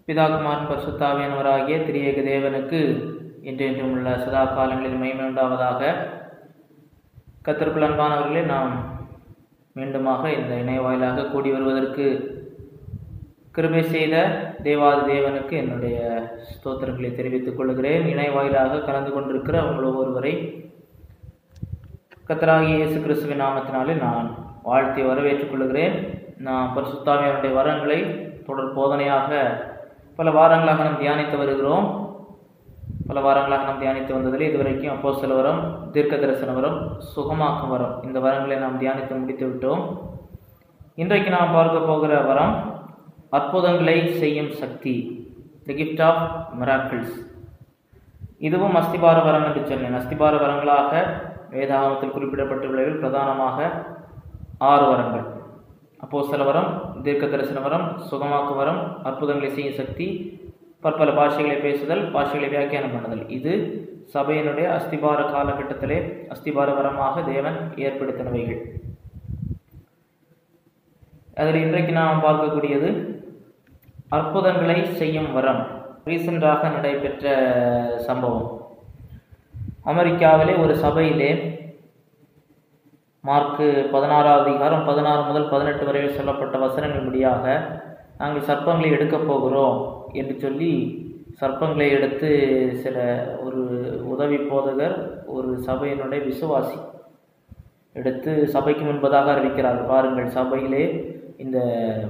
பிதாகுமாரன் பரிசுத்தாவியானவராகிய திரியேக தேவனுக்கு என்றென்றும் உள்ள சதா காலங்களில் மகிமை உண்டாவதாக. கர்த்தருக்குள் அன்பானவர்களே, நாம் மீண்டுமாக இந்த இணைய வாயிலாக கூடி வருவதற்கு கிருபை செய்த தேவாதி தேவனுக்கு என்னுடைய ஸ்தோத்திரங்களை தெரிவித்துக் கொள்கிறேன். இணைய வாயிலாக கலந்து கொண்டிருக்கிற உங்கள் ஒவ்வொருவரை கர்த்தராகிய இயேசு கிறிஸ்துவின் நாமத்தினாலே நான் வாழ்த்தி வரவேற்றுக் கொள்கிறேன். நாம் பரிசுத்தாவியானுடைய வரங்களை தொடர் போதனையாக பல வாரங்களாக நாம் தியானித்து வருகிறோம். தியானித்து வந்ததில் இதுவரைக்கும் அப்போஸ்தல வரம், தீர்க்க தரிசன வரம், சுகமாக்கும் வரம், இந்த வரங்களை நாம் தியானித்து முடித்து விட்டோம். இன்றைக்கு நாம் பார்க்க போகிற வரம் அற்புதங்களை செய்யும் சக்தி, தி கிஃப்ட் ஆஃப் மிராக்கிள்ஸ். இதுவும் அஸ்திபார வரம் என்று சொன்னேன். அஸ்திபார வரங்களாக வேதாகமத்தில் குறிப்பிடப்பட்டுள்ளவர்கள் பிரதானமாக 6 வரங்கள்: அப்போஸ்தல வரம், தீர்க்க தரிசன வரம், சுகமாக்கு வரம், அற்புதங்களை செய்யும் சக்தி, பற்பல பாஷைகளை பேசுதல், பாஷைகளை வியாக்கியானம் பண்ணுதல். இது சபையினுடைய அஸ்திபார காலகட்டத்திலே அஸ்திபார வரமாக தேவன் ஏற்படுத்தினவைகள். அதில் இன்றைக்கு நாம் பார்க்கக்கூடியது அற்புதங்களை செய்யும் வரம். ரீசெண்டாக நடைபெற்ற சம்பவம். அமெரிக்காவிலே ஒரு சபையிலே மார்க்கு 16வது அதிகாரம் 16 முதல் 18 வரை சொல்லப்பட்ட வசனங்களின்படியாக நாங்கள் சர்ப்பங்களை எடுக்கப் போகிறோம் என்று சொல்லி சர்ப்பங்களை எடுத்து ஒரு உதவி போதகர், ஒரு சபையினுடைய விசுவாசி எடுத்து சபைக்கு முன்பதாக அறிவிக்கிறார்கள். பாருங்கள், சபையிலே இந்த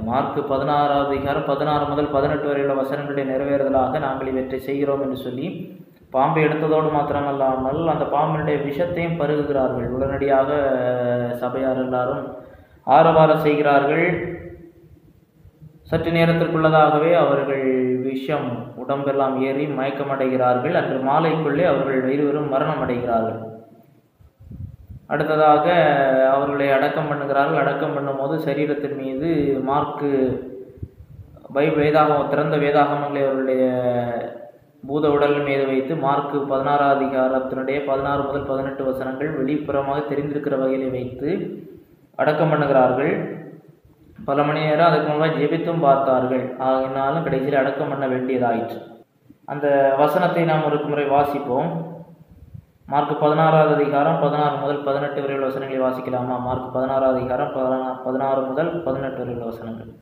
மார்க்கு 16வது அதிகாரம் 16 முதல் 18 வரையுள்ள வசனங்களுடைய நிறைவேறுதலாக நாங்கள் இவற்றை செய்கிறோம் என்று சொல்லி பாம்பை எடுத்ததோடு மாத்திரமல்லாமல் அந்த பாம்பினுடைய விஷத்தையும் பருகுகிறார்கள். உடனடியாக சபையார் எல்லாரும் ஆரவார செய்கிறார்கள். சற்று நேரத்திற்குள்ளதாகவே அவர்கள் விஷம் உடம்பெல்லாம் ஏறி மயக்கமடைகிறார்கள். அன்று மாலைக்குள்ளே அவர்கள் இருவரும் மரணம் அடைகிறார்கள். அடுத்ததாக அவர்களை அடக்கம் பண்ணுகிறார்கள். அடக்கம் பண்ணும்போது சரீரத்தின் மீது மார்க்கு வேதாகமம், திறந்த வேதாகமங்களை அவருடைய பூத உடல் மீது வைத்து மார்க்கு 16வது அதிகாரத்தினுடைய 16 முதல் 18 வசனங்கள் வெளிப்புறமாக தெரிந்திருக்கிற வகையிலே வைத்து அடக்கம் பண்ணுகிறார்கள். பல மணி நேரம் அதுக்கு முன்பாக ஜெபித்தும் பார்த்தார்கள். ஆகினாலும் கடைசியில் அடக்கம் பண்ண வேண்டியதாயிற்று. அந்த வசனத்தை நாம் ஒரு முறை வாசிப்போம். மார்க்கு 16வது அதிகாரம் 16 முதல் 18 வரையுள்ள வசனங்களை வாசிக்கலாமா? மார்க்கு 16வது அதிகாரம் 16 முதல் 18 வரையுள்ள வசனங்கள்.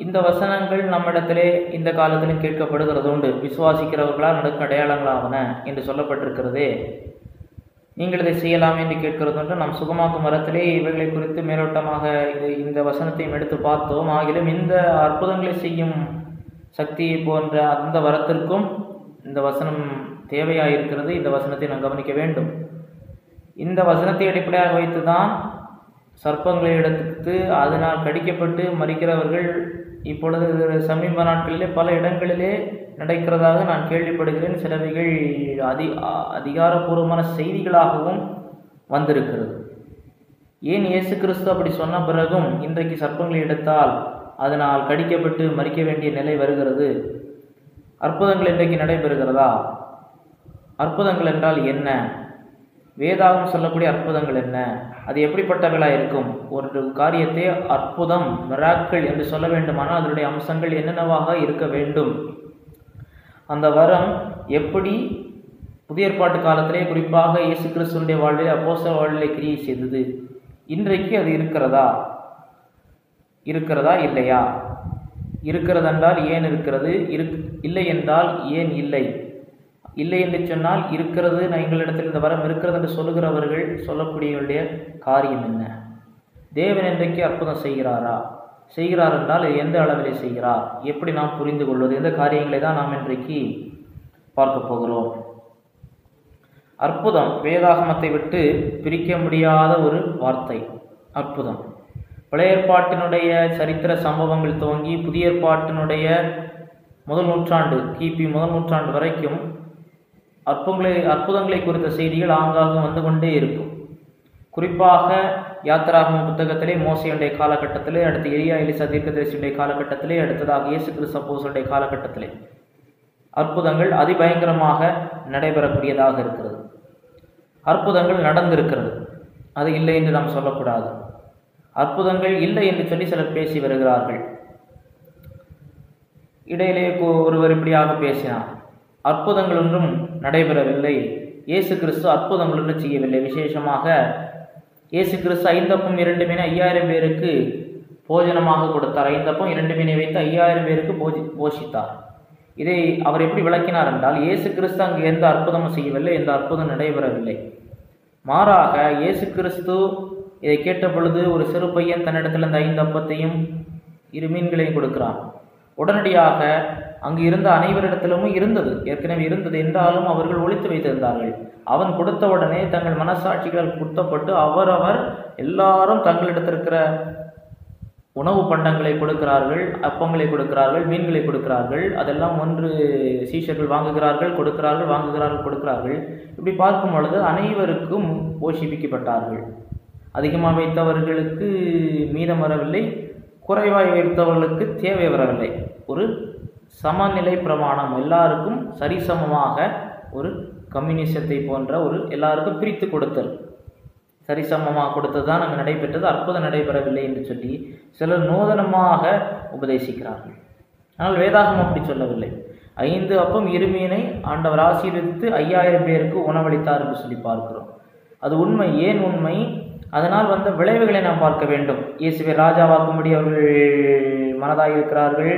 இந்த வசனங்கள் நம்மிடத்திலே இந்த காலத்திலும் கேட்கப்படுகிறது உண்டு. விசுவாசிக்கிறவர்களால் நடக்கும் அடையாளங்களாவன என்று சொல்லப்பட்டிருக்கிறதே, நீங்கள் இதை செய்யலாம் என்று கேட்கிறது உண்டு. நாம் சுகமாக்கும் வரத்திலே இவைகளை குறித்து மேலோட்டமாக இந்த வசனத்தையும் எடுத்து பார்த்தோம். ஆகிலும் இந்த அற்புதங்களை செய்யும் சக்தியை போன்ற அந்த வரத்திற்கும் இந்த வசனம் தேவையாயிருக்கிறது. இந்த வசனத்தை நாம் கவனிக்க வேண்டும். இந்த வசனத்தை அடிப்படையாக வைத்துதான் சர்ப்பங்களை எடுத்து அதனால் கடிக்கப்பட்டு மறிக்கிறவர்கள் இப்பொழுது சமீப நாட்களிலே பல இடங்களிலே நடக்கிறதாக நான் கேள்விப்படுகிறேன். சிலவைகள் அதிகாரப்பூர்வமான செய்திகளாகவும் வந்திருக்கிறது. ஏன் இயேசு கிறிஸ்து அப்படி சொன்ன பிறகும் இன்றைக்கு சர்ப்பங்களை எடுத்தால் அதனால் கடிக்கப்பட்டு மறிக்க வேண்டிய நிலை வருகிறது? அற்புதங்கள் இன்றைக்கு நடைபெறுகிறதா? அற்புதங்கள் என்றால் என்ன? வேதாகம் சொல்லக்கூடிய அற்புதங்கள் என்ன? அது எப்படிப்பட்டவர்களாக இருக்கும்? ஒரு காரியத்தை அற்புதம், மிராக்கிள் என்று சொல்ல வேண்டுமானால் அதனுடைய அம்சங்கள் என்னென்னவாக இருக்க வேண்டும்? அந்த வரம் எப்படி புதிய ஏற்பாட்டு காலத்திலே குறிப்பாக இயேசு கிறிஸ்துவினுடைய வாழ்விலே, அப்போஸ்தலர் வாழ்விலே கிரியை செய்தது? இன்றைக்கு அது இருக்கிறதா இல்லையா? இருக்கிறதென்றால் ஏன் இருக்கிறது? இல்லை என்றால் ஏன் இல்லை? இல்லை என்று சொன்னால் இருக்கிறது, எங்களிடத்தில் இந்த வரம் இருக்கிறது என்று சொல்லுகிறவர்கள் சொல்லக்கூடியவருடைய காரியம் என்ன? தேவன் இன்றைக்கு அற்புதம் செய்கிறார் என்றால் எந்த அளவிலே செய்கிறார்? எப்படி நாம் புரிந்து கொள்வது? எந்த காரியங்களை தான் நாம் இன்றைக்கு பார்க்க போகிறோம். அற்புதம் வேதாகமத்தை விட்டு பிரிக்க முடியாத ஒரு வார்த்தை, அற்புதம். பழைய ஏற்பாட்டினுடைய சரித்திர சம்பவங்கள் துவங்கி புதிய ஏற்பாட்டினுடைய முதல் நூற்றாண்டு, கிபி முதல் நூற்றாண்டு வரைக்கும் அற்புதங்களை குறித்த செய்திகள் ஆங்காங்கு வந்து கொண்டே இருக்கும். குறிப்பாக யாத்திராகம புத்தகத்திலே மோசையுடைய காலகட்டத்திலே, அடுத்து எலியா எலிசா தீர்க்கதரிசியுடைய காலகட்டத்திலே, அடுத்ததாக இயேசு கிறிஸ்து அப்போஸ்தலருடைய காலகட்டத்திலே அற்புதங்கள் அதிபயங்கரமாக நடைபெறக்கூடியதாக இருக்கிறது. அற்புதங்கள் நடந்திருக்கிறது, அது இல்லை என்று நாம் சொல்லக்கூடாது. அற்புதங்கள் இல்லை என்று சொல்லி சிலர் பேசி வருகிறார்கள். இடையிலே ஒருவர் இப்படியாக பேசினார், அற்புதங்கள் ஒன்றும் நடைபெறவில்லை, இயேசு கிறிஸ்து அற்புதங்கள் ஒன்றும் செய்யவில்லை. விசேஷமாக இயேசு கிறிஸ்து 5 அப்பம் 2 மீனை 5000 பேருக்கு போஜனமாக கொடுத்தார். 5 அப்பம் 2 மீனை வைத்து 5000 பேருக்கு போஷித்தார். இதை அவர் எப்படி விளக்கினார் என்றால், இயேசு கிறிஸ்து அங்கு எந்த அற்புதமும் செய்யவில்லை, எந்த அற்புதம் நடைபெறவில்லை. மாறாக இயேசு கிறிஸ்து இதை கேட்ட பொழுது ஒரு சிறு பையன் தன்னிடத்தில் இந்த 5 அப்பத்தையும் 2 மீன்களையும் கொடுக்கிறான். உடனடியாக அங்கு இருந்த அனைவரிடத்திலும் ஏற்கனவே இருந்தது என்றாலும் அவர்கள் ஒளித்து வைத்திருந்தார்கள். அவன் கொடுத்த உடனே தங்கள் மனசாட்சிகள் குத்தப்பட்டு அவரவர் எல்லாரும் தங்களிடத்திருக்கிற உணவு பண்டங்களை கொடுக்கிறார்கள், அப்பங்களை கொடுக்கிறார்கள், மீன்களை கொடுக்கிறார்கள். அதெல்லாம் ஒன்று சீஷர்கள் வாங்குகிறார்கள், கொடுக்கிறார்கள். இப்படி பார்க்கும் பொழுது அனைவருக்கும் போஷிப்பிக்கப்பட்டார்கள். அதிகமாக வைத்தவர்களுக்கு மீதம் வரவில்லை, குறைவாய் வைத்தவர்களுக்கு தேவை வரவில்லை. ஒரு சமநிலை பிரமாணம், எல்லாருக்கும் சரிசமமாக ஒரு கம்யூனிசத்தை போன்ற ஒரு எல்லாருக்கும் பிரித்து கொடுத்தல், சரிசமமாக கொடுத்தது தான் அங்கு நடைபெற்றது. அற்புதம் நடைபெறவில்லை என்று சொல்லி சிலர் நூதனமாக உபதேசிக்கிறார்கள். ஆனால் வேதாகமம் அப்படி சொல்லவில்லை. 5 அப்பம் 2 மீனை ஆண்டவர் ஆசீர்வதித்து 5000 பேருக்கு உணவளித்தார் என்று சொல்லி பார்க்கிறோம். அது உண்மை. ஏன் உண்மை? அதனால் வந்த விளைவுகளை நாம் பார்க்க வேண்டும். இயேசுவை ராஜாவாக்கும்படி அவர்கள் மனதாக இருக்கிறார்கள்.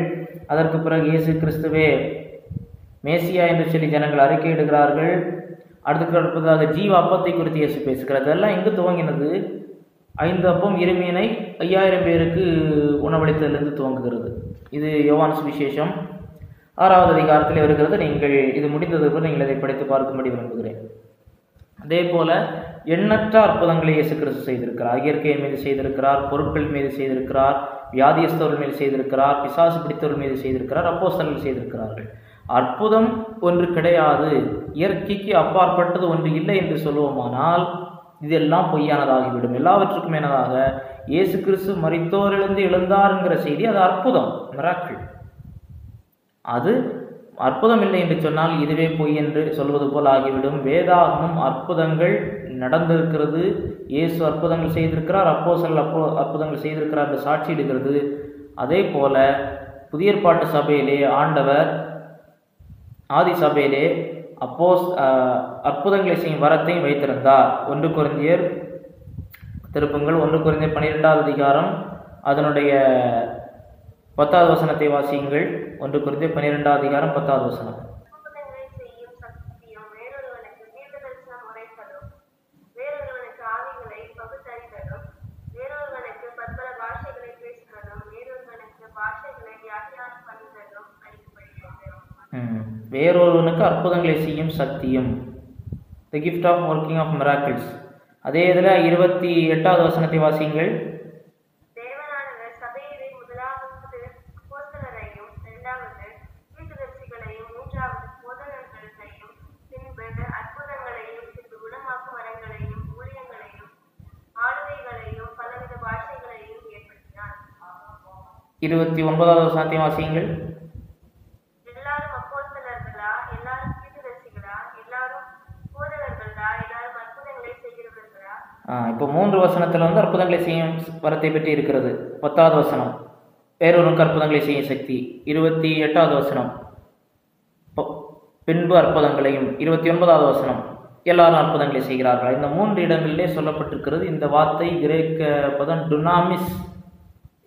அதற்கு பிறகு இயேசு கிறிஸ்துவே மேசியா என்று சொல்லி ஜனங்கள் அறிக்கையிடுகிறார்கள். அடுத்ததாக ஜீவ அப்பத்தை குறித்து இயேசு பேசுகிறது. அதெல்லாம் எங்கு துவங்கினது? 5 அப்பம் 2 மீனை 5000 பேருக்கு உணவளித்ததிலிருந்து துவங்குகிறது. இது யோவான் சுவிசேஷம் 6வது அதிகாரத்தில் வருகிறது. நீங்கள் இது முடிந்தது நீங்கள் அதை படித்து பார்க்கும்படி விரும்புகிறேன். அதே போல எண்ணற்ற அற்புதங்களை இயேசு கிறிஸ்து செய்திருக்கிறார். இயற்கையின் மீது செய்திருக்கிறார், பொருட்கள் மீது செய்திருக்கிறார், வியாதியஸ்தவர்கள் மீது செய்திருக்கிறார், பிசாசு பிடித்தவர்கள் மீது செய்திருக்கிறார், அப்போஸ்தலர்கள் செய்திருக்கிறார்கள். அற்புதம் ஒன்று கிடையாது, இயற்கைக்கு அப்பாற்பட்டது ஒன்று இல்லை என்று சொல்லுவோமானால் இதெல்லாம் பொய்யானதாகிவிடும். எல்லாவற்றுக்கும் மேனதாக இயேசு கிறிஸ்து மரித்தோரிலிருந்து எழுந்தார் என்கிற செய்தி, அது அற்புதம், மிராக்கிள். அது அற்புதம் இல்லை என்று சொன்னால் இதுவே பொய் என்று சொல்வது போல் ஆகிவிடும். வேதாகமும் அற்புதங்கள் நடந்திருக்கிறது, இயேசு அற்புதங்கள் செய்திருக்கிறார், அப்போஸ்தலர்கள் அற்புதங்கள் செய்திருக்கிறார் என்று சாட்சியிடுகிறது. அதே போல புதிய ஏற்பாட்டு சபையிலே ஆண்டவர் ஆதி சபையிலே அற்புதங்களை செய்யும் வரத்தையும் வைத்திருந்தார். 1 கொரிந்தியர் 12வது அதிகாரம் அதனுடைய 10வது வசனத்தை வாசியுங்கள். 1 கொரிந்தியர் 12வது அதிகாரம் 10வது வசனம். வேறொருவனுக்கு அற்புதங்களை செய்யும் சக்தியும், the gift of working of miracles. அதே இதில் 28வது வசனத்தை வாசியுங்கள். இருபத்தி 29வது வசனத்தை வாசியுங்கள். இப்போ 3 வசனத்தில் அற்புதங்களை செய்யும் வரத்தை பற்றி இருக்கிறது. 10வது வசனம் வேறொருக்கு அற்புதங்களை செய்யும் சக்தி. 28வது வசனம் பின்பு அற்புதங்களையும். 29வது வசனம் எல்லாரும் அற்புதங்களை செய்கிறார்கள். இந்த 3 இடங்களிலே சொல்லப்பட்டிருக்கிறது. இந்த வார்த்தை கிரேக்க பதம் டுனாமிஸ்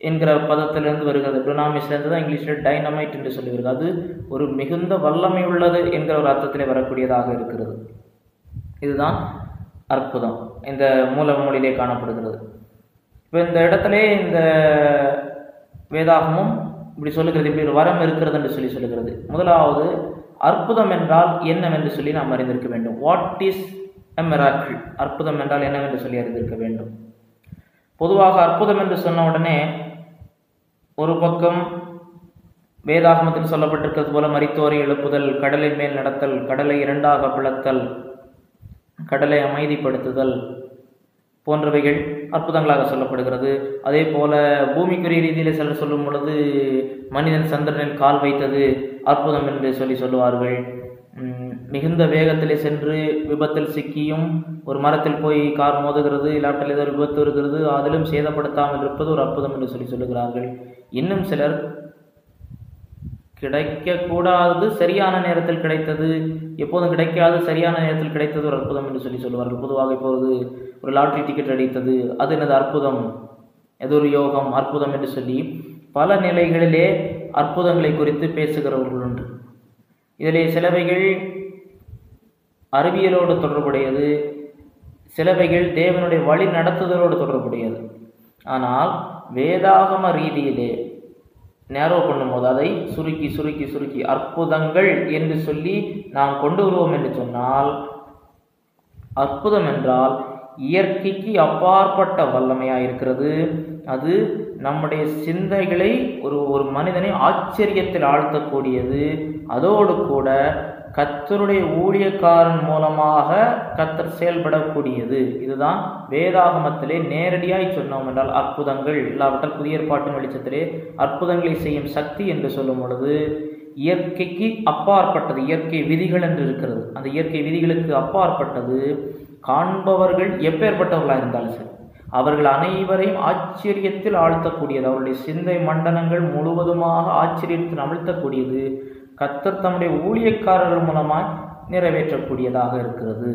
என்கிற பதத்திலிருந்து வருகிறது. டுனாமிஸ்லேருந்து தான் இங்கிலீஷில் டைனமைட் என்று சொல்லி வருகிறது. அது ஒரு மிகுந்த வல்லமை உள்ளது என்கிற ஒரு அர்த்தத்திலே வரக்கூடியதாக இருக்கிறது. இதுதான் அற்புதம் இந்த மூல மொழியிலே காணப்படுகிறது. இப்போ இந்த இடத்துல இந்த வேதாகமும் இப்படி சொல்லுகிறது, இப்படி ஒரு வரம் இருக்கிறது என்று சொல்லி சொல்லுகிறது. முதலாவது, அற்புதம் என்றால் என்னவென்று சொல்லி நாம் அறிந்திருக்க வேண்டும். What is a miracle? அற்புதம் என்றால் என்னவென்று சொல்லி அறிந்திருக்க வேண்டும். பொதுவாக அற்புதம் என்று சொன்ன உடனே ஒரு பக்கம் வேதாகமத்தில் சொல்லப்பட்டிருக்கிறது போல மரித்தோரை எழுப்புதல், கடலின் மேல் நடத்தல், கடலை இரண்டாக பிளத்தல், கடலை அமைதிப்படுத்துதல் போன்றவைகள் அற்புதங்களாக சொல்லப்படுகிறது. அதே போல பூமிக்குரிய ரீதியில் சிலர் சொல்லும் பொழுது மனிதன் சந்திரனில் கால் வைத்தது அற்புதம் என்று சொல்லுவார்கள். மிகுந்த வேகத்திலே சென்று விபத்தில் சிக்கியும் ஒரு மரத்தில் போய் கார் மோதுகிறது, இல்லாட்டில் ஏதோ விபத்து இருக்கிறது, அதிலும் சேதப்படுத்தாமல் இருப்பது ஒரு அற்புதம் என்று சொல்லுகிறார்கள். இன்னும் சிலர் கிடைக்கக்கூடாது சரியான நேரத்தில் கிடைத்தது, எப்போதும் கிடைக்காது சரியான நேரத்தில் கிடைத்தது ஒரு அற்புதம் என்று சொல்லுவார்கள். பொதுவாக இப்பொழுது ஒரு லாட்ரி டிக்கெட் அடித்தது, அது என்னது அற்புதம், எது ஒரு யோகம், அற்புதம் என்று சொல்லி பல நிலைகளிலே அற்புதங்களை குறித்து பேசுகிறவர்கள் உண்டு. இதிலே சிலவைகள் அறிவியலோடு தொடர்புடையது, சிலவைகள் தேவனுடைய வழி நடத்துதலோடு தொடர்புடையது. ஆனால் வேதாகம ரீதியிலே நேரோ பண்ணும்போது அதை சுருக்கி சுருக்கி சுருக்கி அற்புதங்கள் என்று சொல்லி நாம் கொண்டு வருவோம் என்று சொன்னால், அற்புதம் என்றால் இயற்கைக்கு அப்பாற்பட்ட வல்லமையாக இருக்கிறது. அது நம்முடைய சிந்தைகளை ஒரு மனிதனை ஆச்சரியத்தில் ஆழ்த்தக்கூடியது. அதோடு கூட கர்த்தருடைய ஊழியக்காரன் மூலமாக கர்த்தர் செயல்படக்கூடியது. இதுதான் வேதாகமத்திலே நேரடியாய் சொன்னோம் என்றால் அற்புதங்கள். இல்லாவிட்டால் புதிய ஏற்பாட்டின் வெளிச்சத்திலே அற்புதங்களை செய்யும் சக்தி என்று சொல்லும் பொழுது இயற்கைக்கு அப்பாற்பட்டது, இயற்கை விதிகள் என்று இருக்கிறது. அந்த இயற்கை விதிகளுக்கு அப்பாற்பட்டது. காண்பவர்கள் எப்பேற்பட்டவர்களாக இருந்தாலும் சரி, அவர்கள் அனைவரையும் ஆச்சரியத்தில் ஆழ்த்தக்கூடியது, அவருடைய சிந்தை மண்டலங்கள் முழுவதுமாக ஆச்சரியத்தில் அமிழ்த்தக்கூடியது, கர்த்தர் தம்முடைய ஊழியக்காரர்கள் மூலமாய் நிறைவேற்றக்கூடியதாக இருக்கிறது.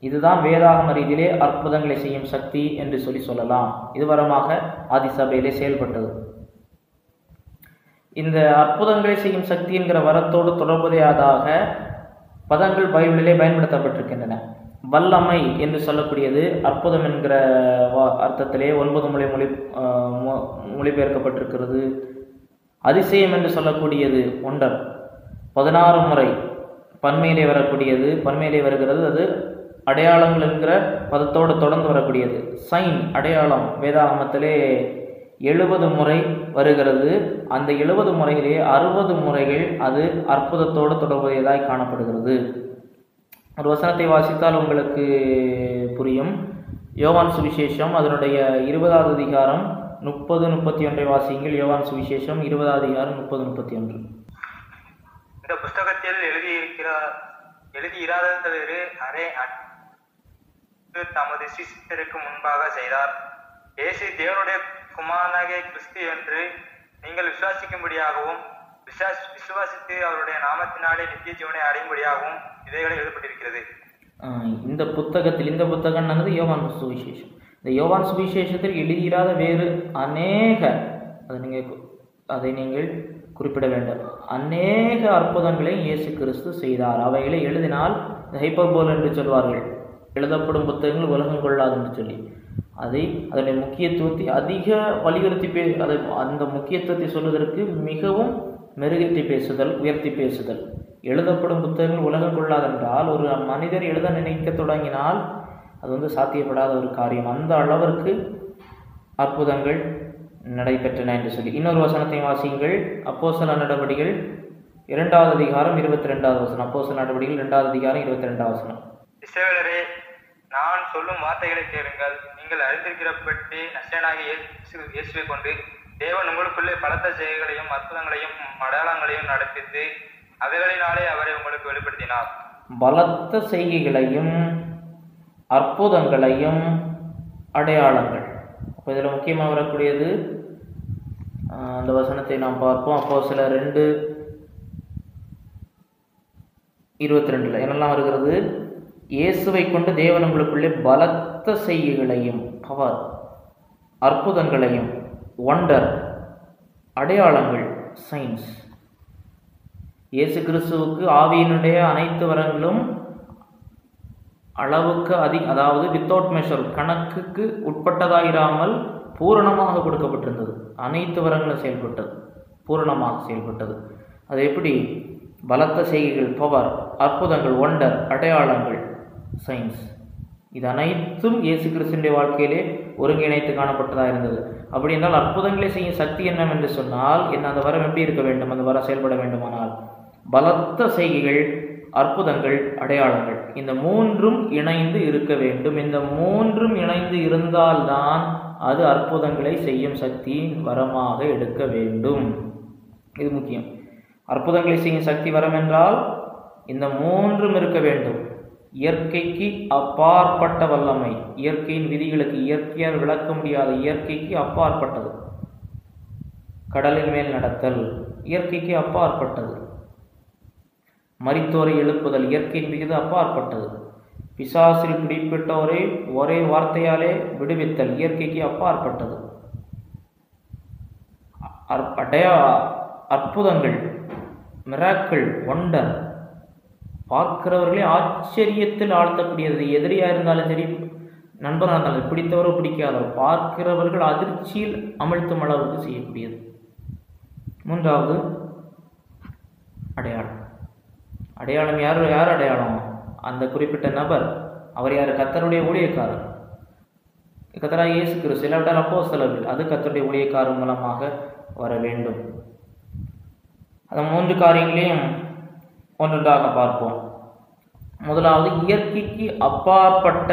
இதுதான் வேதாகம ரீதியிலே அற்புதங்களை செய்யும் சக்தி என்று சொல்லலாம். இது வரமாக ஆதிசபையிலே செயல்பட்டது. இந்த அற்புதங்களை செய்யும் சக்தி என்கிற வரத்தோடு தொடர்புடையதாக பதங்கள் பைபிளிலே பயன்படுத்தப்பட்டிருக்கின்றன. வல்லமை என்று சொல்லக்கூடியது அற்புதம் என்கிற அர்த்தத்திலே 9 மொழிபெயர்க்கப்பட்டிருக்கிறது. அதிசயம் என்று சொல்லக்கூடியது ஒன்றர் 16 முறை பன்மையிலே வரக்கூடியது, பன்மையிலே வருகிறது. அது அடையாளங்கள் என்கிற பதத்தோடு தொடர்ந்து வரக்கூடியது. சைன் அடையாளம் வேதாகமத்திலே 70 முறை வருகிறது. அந்த 70 முறையிலே 60 முறைகள் அது அற்புதத்தோடு தொடர்புடையதாய் காணப்படுகிறது. ஒரு வசனத்தை வாசித்தால் உங்களுக்கு புரியும். யோவான் சுவிசேஷம் அதனுடைய 20வது அதிகாரம் 30-31 வாசியுங்கள். யோவான் சுவிசேஷம் 20வது அதிகாரம் 30-31. இந்த புஸ்தகத்தில் எழுதியிராதவரு அரே தமது சிஷ்யருக்கு முன்பாக செய்தார். இயேசு தேவனுடைய குமாரனாகிய கிறிஸ்து என்று நீங்கள் விசுவாசிக்கும்படியாகவும் விசுவாசித்து அவருடைய நாமத்தினாலே நித்திய ஜீவனை அடையும்படியாகவும் இவைகளை எழுதப்பட்டிருக்கிறது. இந்த புத்தகம் யோவான் சுவிசேஷம். இந்த யோவான் சுவிசேஷத்தில் எழுதியிராத வேறு அநேக, அதை நீங்கள் குறிப்பிட வேண்டும், அநேக அற்புதங்களை இயேசு கிறிஸ்து செய்தார். அவைகளை எழுதினால் ஹைப்பர்போல் என்று சொல்வார்கள், எழுதப்படும் புத்தகங்கள் உலகம் கொள்ளாது என்று சொல்லி அதனுடைய முக்கியத்துவத்தை அதிக வலியுறுத்தி அந்த முக்கியத்துவத்தை சொல்வதற்கு மிகவும் மெருகேற்றி பேசுதல், உயர்த்தி பேசுதல். எழுதப்படும் புத்தகங்கள் உலகம் கொள்ளாதென்றால் ஒரு மனிதர் எழுத நினைக்க தொடங்கினால் அது சாத்தியப்படாத ஒரு காரியம். அந்த அளவிற்கு அற்புதங்கள் நடைபெற்றன என்று சொல்லி இன்னொரு வசனத்தை வாசியுங்கள். அப்போஸ்தலர் நடவடிக்கைகள் 2வது அதிகாரம் 22வது வசனம். அப்போஸ்தலர் நடவடிக்கைகள் 2வது அதிகாரம் 22வது வசனம். இஸ்ரவேலரே, நான் சொல்லும் வார்த்தைகளை கேளுங்கள். நீங்கள் அறிந்திருக்கிறபடி நசரேயனாகிய இயேசுவை கொண்டு தேவன் உங்களுக்குள்ளே பலத்த செய்கைகளையும் அற்புதங்களையும் அடையாளங்களையும் நடப்பித்து அவைகளினாலே அவரை உங்களுக்கு வெளிப்படுத்தினார். பலத்த செய்கைகளையும் அற்புதங்களையும் அடையாளங்கள். அப்போ இதில் முக்கியமாக வரக்கூடியது அந்த வசனத்தை நாம் பார்ப்போம். அப்போஸ்தலர் 2:22 என்னெல்லாம் வருகிறது? இயேசுவை கொண்டு தேவன் உங்களுக்குள்ளே பலத்த செய்கைகளையும், பவர், அற்புதங்களையும், ஒண்டர், அடையாளங்கள், சயின்ஸ். இயேசு கிறிஸ்துவுக்கு ஆவியினுடைய அனைத்து வரங்களும் அளவுக்கு அதாவது வித்தவுட் மெஷர், கணக்குக்கு உட்பட்டதாயிராமல் பூரணமாக கொடுக்கப்பட்டிருந்தது. அனைத்து வரங்களும் செயல்பட்டது, பூரணமாக செயல்பட்டது. அது எப்படி? பலத்த செய்கைகள், பவர், அற்புதங்கள், ஒண்டர், அடையாளங்கள், சயின்ஸ். இது அனைத்தும் இயேசு கிறிஸ்துவினுடைய வாழ்க்கையிலே ஒருங்கிணைத்து காணப்பட்டதாக இருந்தது. அப்படி என்றால் அற்புதங்களை செய்யும் சக்தி என்னவென்று சொன்னால் அந்த வரம் எப்படி இருக்க வேண்டும்? அந்த வரம் செயல்பட வேண்டுமானால் பலத்த செய்கைகள், அற்புதங்கள், அடையாளங்கள், இந்த மூன்றும் இணைந்து இருக்க வேண்டும். இந்த மூன்றும் இணைந்து இருந்தால்தான் அது அற்புதங்களை செய்யும் சக்தியின் வரமாக எடுக்க வேண்டும். இது முக்கியம். அற்புதங்களை செய்யும் சக்தி வரம் என்றால் இந்த மூன்றும் இருக்க வேண்டும். இயற்கைக்கு அப்பாற்பட்ட வல்லமை, இயற்கையின் விதிகளுக்கு, இயற்கையால் விளக்க முடியாத இயற்கைக்கு அப்பாற்பட்டது. கடலின் மேல் நடத்தல் இயற்கைக்கு அப்பாற்பட்டது. மரித்தோரை எழுப்புதல் இயற்கையின் மிகுது அப்பாற்பட்டது. பிசாசில் பிடிப்பட்டோரை ஒரே வார்த்தையாலே விடுவித்தல் இயற்கைக்கு அப்பாற்பட்டது. அற்புதங்கள், மிராக்கிள், ஒண்டர் பார்க்கிறவர்களே ஆச்சரியத்தில் ஆழ்த்தக்கூடியது. எதிரியாக இருந்தாலும் சரி, நண்பராக இருந்தாலும், பிடித்தவரோ பிடிக்காதவரோ, பார்க்கிறவர்கள் அதிர்ச்சியில் அமிழ்த்தும் அளவுக்கு செய்யக்கூடியது. மூன்றாவது அடையாளம். அடையாளம் யார் அடையாளம்? அந்த குறிப்பிட்ட நபர். அவர் யார்? கர்த்தருடைய ஊழியக்காரர், கர்த்தராகிய இயேசு கிறிஸ்து. இல்லாவிட்டால் அப்போஸ்தலர்கள். அது கர்த்தருடைய ஊழியக்காரர் மூலமாக வர வேண்டும். அந்த மூன்று காரியங்களையும் ஒன்றொன்றாக பார்ப்போம். முதலாவது இயற்கைக்கு அப்பாற்பட்ட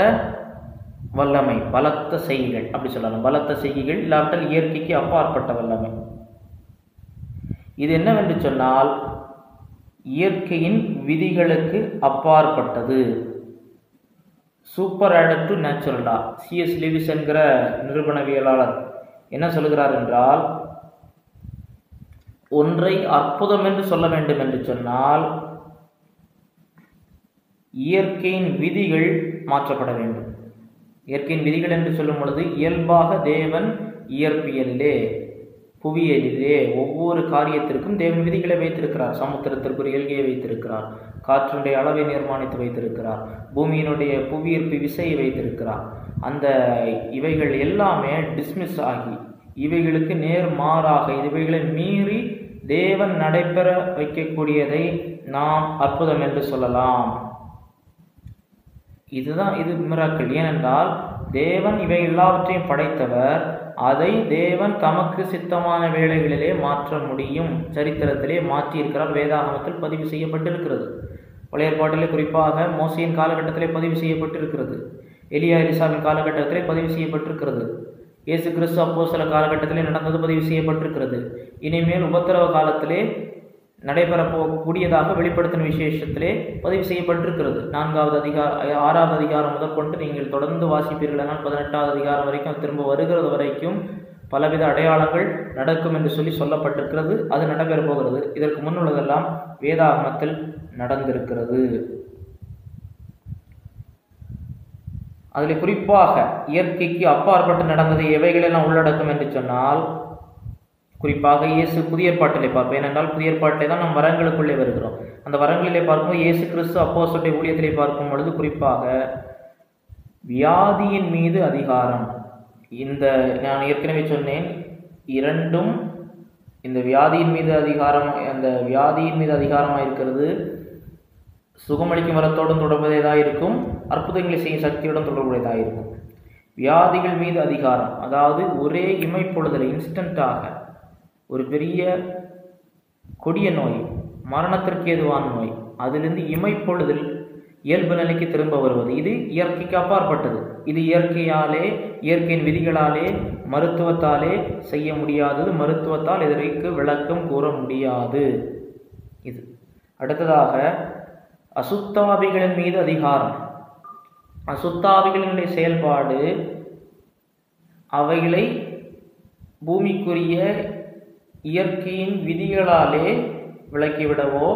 வல்லமை, பலத்த செய்கைகள் அப்படி சொல்லலாம். பலத்த செய்கைகள் இல்லாவிட்டால் இயற்கைக்கு அப்பாற்பட்ட வல்லமை. இது என்னவென்று சொன்னால் இயற்கையின் விதிகளுக்கு அப்பாற்பட்டது. சூப்பர் ஆடட் டு நேச்சுரலா. C.S. லெவிஸ் என்கிற நிரூபணவியலாளர் என்ன சொல்கிறார் என்றால், ஒன்றை அற்புதம் என்று சொல்ல வேண்டும் என்று சொன்னால் இயற்கையின் விதிகள் மாற்றப்பட வேண்டும். இயற்கையின் விதிகள் என்று சொல்லும் பொழுது இயல்பாக தேவன் இயற்பியலிலே, புவியியலிலே ஒவ்வொரு காரியத்திற்கும் தேவன் விதிகளை வைத்திருக்கிறார். சமுத்திரத்திற்கு ஒரு எல்கையை வைத்திருக்கிறார், காற்றினுடைய அளவை நிர்மாணித்து வைத்திருக்கிறார், பூமியினுடைய புவியீர்ப்பு விசையை வைத்திருக்கிறார். அந்த இவைகள் எல்லாமே டிஸ்மிஸ் ஆகி இவைகளுக்கு நேர்மாறாக இவைகளை மீறி தேவன் நடைபெற வைக்கக்கூடியதை நாம் அற்புதம் என்று சொல்லலாம். இது மிராக்கிள். ஏனென்றால் தேவன் இவை எல்லாவற்றையும் படைத்தவர். அதை தேவன் தமக்கு சித்தமான வேளைகளிலே மாற்ற முடியும். சரித்திரத்திலே மாற்றியிருக்கிறார். வேதாகமத்தில் பதிவு செய்யப்பட்டிருக்கிறது. பழைய ஏற்பாட்டிலே குறிப்பாக மோசையின் காலகட்டத்திலே பதிவு செய்யப்பட்டிருக்கிறது. எலியா எலிசாவின் காலகட்டத்திலே பதிவு செய்யப்பட்டிருக்கிறது. இயேசு கிறிஸ்து அப்போஸ்தல காலகட்டத்திலே நடந்தது பதிவு செய்யப்பட்டிருக்கிறது. இனிமேல் உபத்திரவ காலத்திலே நடைபெறக்கூடியதாக வெளிப்படுத்தின விசேஷத்திலே பதிவு செய்யப்பட்டிருக்கிறது. 6வது அதிகாரம் முதற்கொண்டு நீங்கள் தொடர்ந்து வாசிப்பீர்களானால் 18வது அதிகாரம் வரைக்கும் திரும்ப வருகிறது வரைக்கும் பலவித அடையாளங்கள் நடக்கும் என்று சொல்லப்பட்டிருக்கிறது. அது நடைபெறப் போகிறது. இதற்கு முன்னுள்ளதெல்லாம் வேதாகமத்தில் நடந்திருக்கிறது. அதில் குறிப்பாக இயற்கைக்கு அப்பாற்பட்டு நடந்தது எவைகளெல்லாம் உள்ளடக்கும் என்று சொன்னால், குறிப்பாக இயேசு புதிய ஏற்பாட்டிலே பார்ப்போம். ஏனென்றால் புதிய ஏற்பாட்டிலே தான் நாம் வரங்களுக்குள்ளே வருகிறோம். அந்த வரங்களிலே பார்க்கும்போது இயேசு கிறிஸ்து அப்போஸ்தலருடைய ஊழியத்திலே பார்க்கும் பொழுது குறிப்பாக வியாதியின் மீது அதிகாரம். நான் ஏற்கனவே சொன்னேன், இரண்டும் இந்த வியாதியின் மீது அதிகாரமாக இருக்கிறது. சுகமளிக்கும் வரத்தோடும் தொடர்புடையதாக இருக்கும், அற்புதங்களை செய்யும் சக்தியுடன் தொடர்புடையதாக இருக்கும். வியாதிகள் மீது அதிகாரம், அதாவது ஒரே இமைப்பொழுதில் இன்ஸ்டன்டாக ஒரு பெரிய கொடிய நோய், மரணத்திற்கு ஏதுவான நோய், அதிலிருந்து இமைப்பொழுதில் இயல்பு நிலைக்கு திரும்ப வருவது, இது இயற்கைக்கு அப்பாற்பட்டது. இது இயற்கையின் விதிகளாலே, மருத்துவத்தாலே செய்ய முடியாதது. மருத்துவத்தால் இதற்கு விளக்கம் கூற முடியாது. இது அடுத்ததாக அசுத்தாவிகளின் மீது அதிகாரம். அசுத்தாவிகளினுடைய செயல்பாடு அவைகளை பூமிக்குரிய இயற்கையின் விதிகளாலே விளக்கிவிடவோ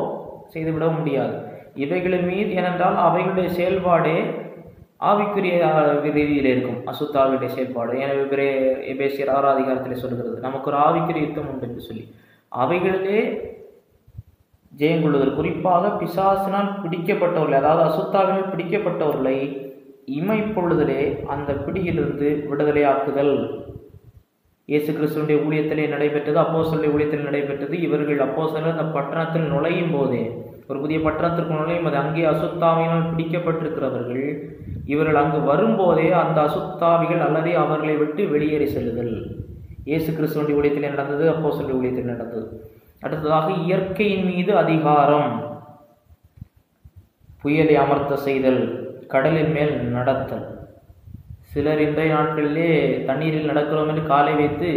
செய்துவிடவோ முடியாது. இவைகளின் மீது, ஏனென்றால் அவைகளுடைய செயல்பாடே ஆவிக்குரிய ரீதியில் இருக்கும். அசுத்தாவியுடைய செயல்பாடு, எனவே எபேசியர் 6வது அதிகாரத்தில் சொல்கிறது, நமக்கு ஒரு ஆவிக்குரிய யுத்தம் உண்டு என்று சொல்லி அவைகளிலே ஜெயங்கொள்ளுதல். குறிப்பாக பிசாசினால் பிடிக்கப்பட்டவர்களை, அதாவது அசுத்தாவினால் பிடிக்கப்பட்டவர்களை இமைப்பொழுதிலே அந்த பிடியிலிருந்து விடுதலை ஆக்குதல் இயேசு கிறிஸ்துவினுடைய ஊழியத்திலே நடைபெற்றது. அப்போஸ்தலருடைய ஊழியத்தில் நடைபெற்றது. இவர்கள் அப்போஸ்தலர் அந்த பட்டணத்தில் நுழையும் போதே ஒரு புதிய பட்டணத்திற்கு நுழையும் அது அங்கே அசுத்தாவியினால் பிடிக்கப்பட்டிருக்கிறவர்கள் இவர்கள் அங்கு வரும்போதே அந்த அசுத்தாவிகள் அல்லது அவர்களை விட்டு வெளியேறி செல்லுதல். இயேசு கிறிஸ்துவின் ஊழியத்தில் நடந்தது, அப்போஸ்தலர் ஊழியத்தில் நடந்தது. அடுத்ததாக இயற்கையின் மீது அதிகாரம். புயலை அமர்த்த செய்தல், கடலின் மேல் நடத்தல். சிலர் இன்றைய நாட்களிலே தண்ணீரில் நடக்கிறோம் என்று காலை வைத்து